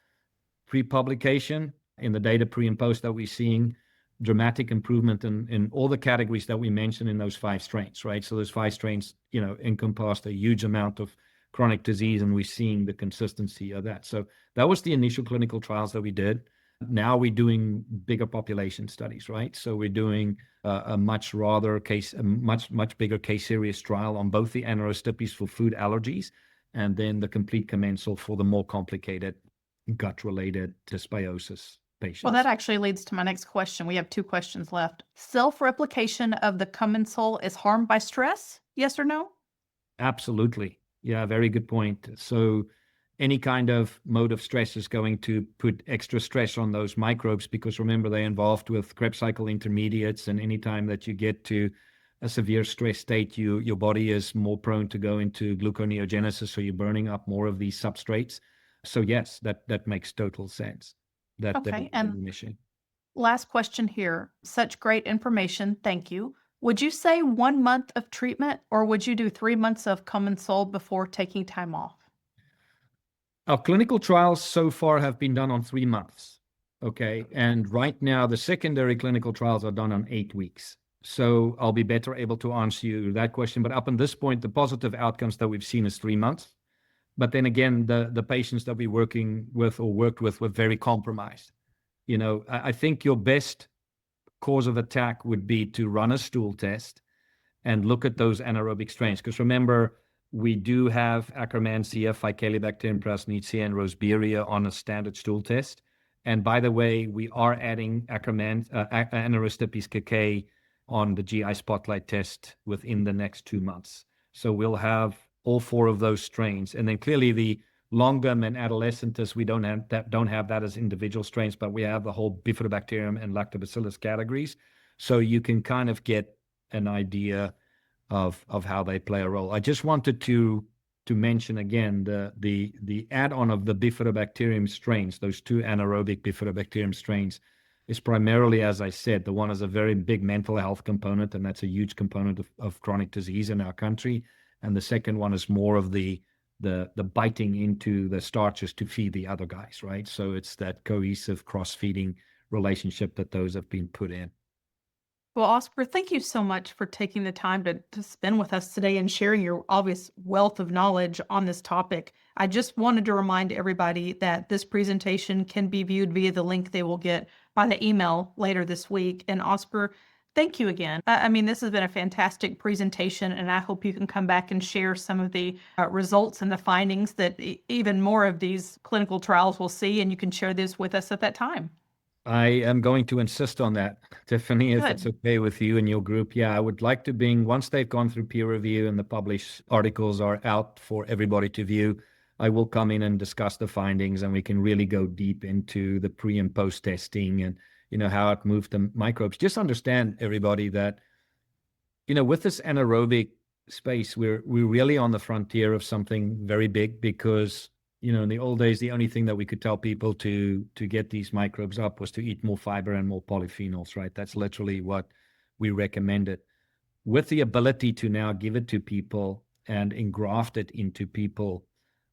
pre-publication, in the data pre and post that we're seeing, dramatic improvement in all the categories that we mentioned in those 5 strains, right? So those 5 strains, encompassed a huge amount of chronic disease, and we're seeing the consistency of that. So that was the initial clinical trials that we did. Now we're doing bigger population studies, right? So we're doing a much bigger case series trial on both the anaerostipies for food allergies and then the complete commensal for the more complicated gut-related dysbiosis patients. Well, that actually leads to my next question. We have 2 questions left. Self-replication of the Commensals is harmed by stress? Yes or no? Absolutely. Yeah, very good point. So any kind of mode of stress is going to put extra stress on those microbes, because remember, they're involved with Krebs cycle intermediates, and anytime that you get to a severe stress state, your body is more prone to go into gluconeogenesis, so you're burning up more of these substrates. So yes, that makes total sense. Okay, and last question here. Such great information. Thank you. Would you say 1 month of treatment, or would you do 3 months of Commensals before taking time off? Our clinical trials so far have been done on 3 months. Okay. And right now, the secondary clinical trials are done on 8 weeks. So I'll be better able to answer you that question. But up until this point, the positive outcomes that we've seen is 3 months. But then again, the patients that we're working with or worked with were very compromised. I think your best course of attack would be to run a stool test and look at those anaerobic strains. Because remember, we do have Akkermansia, Faecalibacterium prausnitzia, and Roseberia on a standard stool test. And by the way, we are adding Anaerostipies KK on the GI Spotlight test within the next 2 months. So we'll have all 4 of those strains. And then clearly the longum and adolescentis, we don't have that as individual strains, but we have the whole Bifidobacterium and Lactobacillus categories. So you can kind of get an idea of how they play a role. I just wanted to mention again the add-on of the Bifidobacterium strains, those 2 anaerobic Bifidobacterium strains, is primarily, as I said, the one is a very big mental health component, and that's a huge component of chronic disease in our country. And the second one is more of the biting into the starches to feed the other guys, right? So it's that cohesive cross-feeding relationship that those have been put in. Well, Oscar, thank you so much for taking the time to spend with us today and sharing your obvious wealth of knowledge on this topic. I just wanted to remind everybody that this presentation can be viewed via the link they will get by the email later this week. And Oscar, thank you again. I mean, this has been a fantastic presentation, and I hope you can come back and share some of the results and the findings that even more of these clinical trials will see, and you can share this with us at that time. I am going to insist on that, Tiffany, if it's okay with you and your group. Yeah, I would like to once they've gone through peer review and the published articles are out for everybody to view, I will come in and discuss the findings, and we can really go deep into the pre and post testing and, how it moved the microbes. Just understand, everybody, that, with this anaerobic space, we're really on the frontier of something very big, because, in the old days, the only thing that we could tell people to get these microbes up was to eat more fiber and more polyphenols, right? That's literally what we recommended. With the ability to now give it to people and engraft it into people,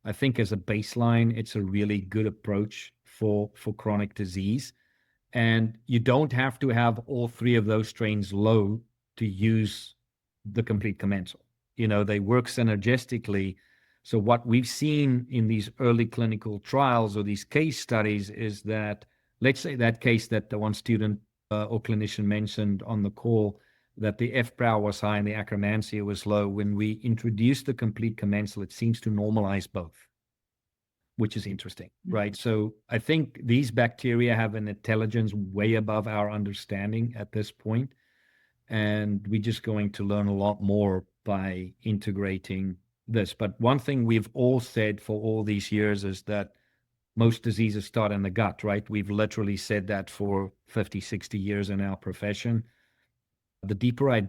I think as a baseline, it's a really good approach for chronic disease. And you don't have to have all three of those strains low to use the complete commensal. They work synergistically. So what we've seen in these early clinical trials or these case studies is that, let's say that case that the one student or clinician mentioned on the call, that the F-brow was high and the Akkermansia was low. When we introduce the complete commensal, it seems to normalize both, which is interesting, right? So I think these bacteria have an intelligence way above our understanding at this point, and we're just going to learn a lot more by integrating this. But one thing we've all said for all these years is that most diseases start in the gut, right? We've literally said that for 50, 60 years in our profession. The deeper I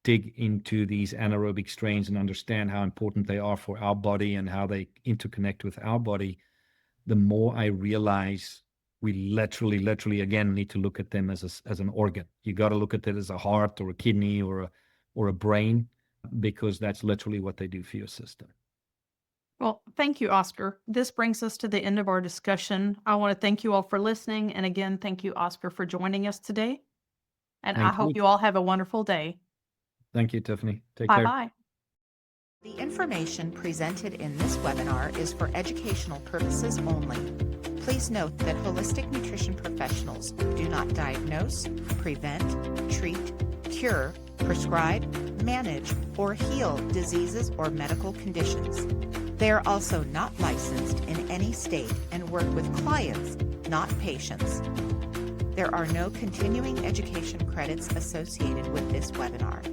dig into these anaerobic strains and understand how important they are for our body and how they interconnect with our body, the more I realize we literally again need to look at them as an organ. You got to look at it as a heart or a kidney or a brain, because that's literally what they do for your system. Well, thank you, Oscar. This brings us to the end of our discussion. I want to thank you all for listening. And again, thank you, Oscar, for joining us today. And I hope you all have a wonderful day. Thank you, Tiffany. Take care. Bye-bye. The information presented in this webinar is for educational purposes only. Please note that holistic nutrition professionals do not diagnose, prevent, treat, cure, prescribe, manage, or heal diseases or medical conditions. They are also not licensed in any state and work with clients, not patients. There are no continuing education credits associated with this webinar.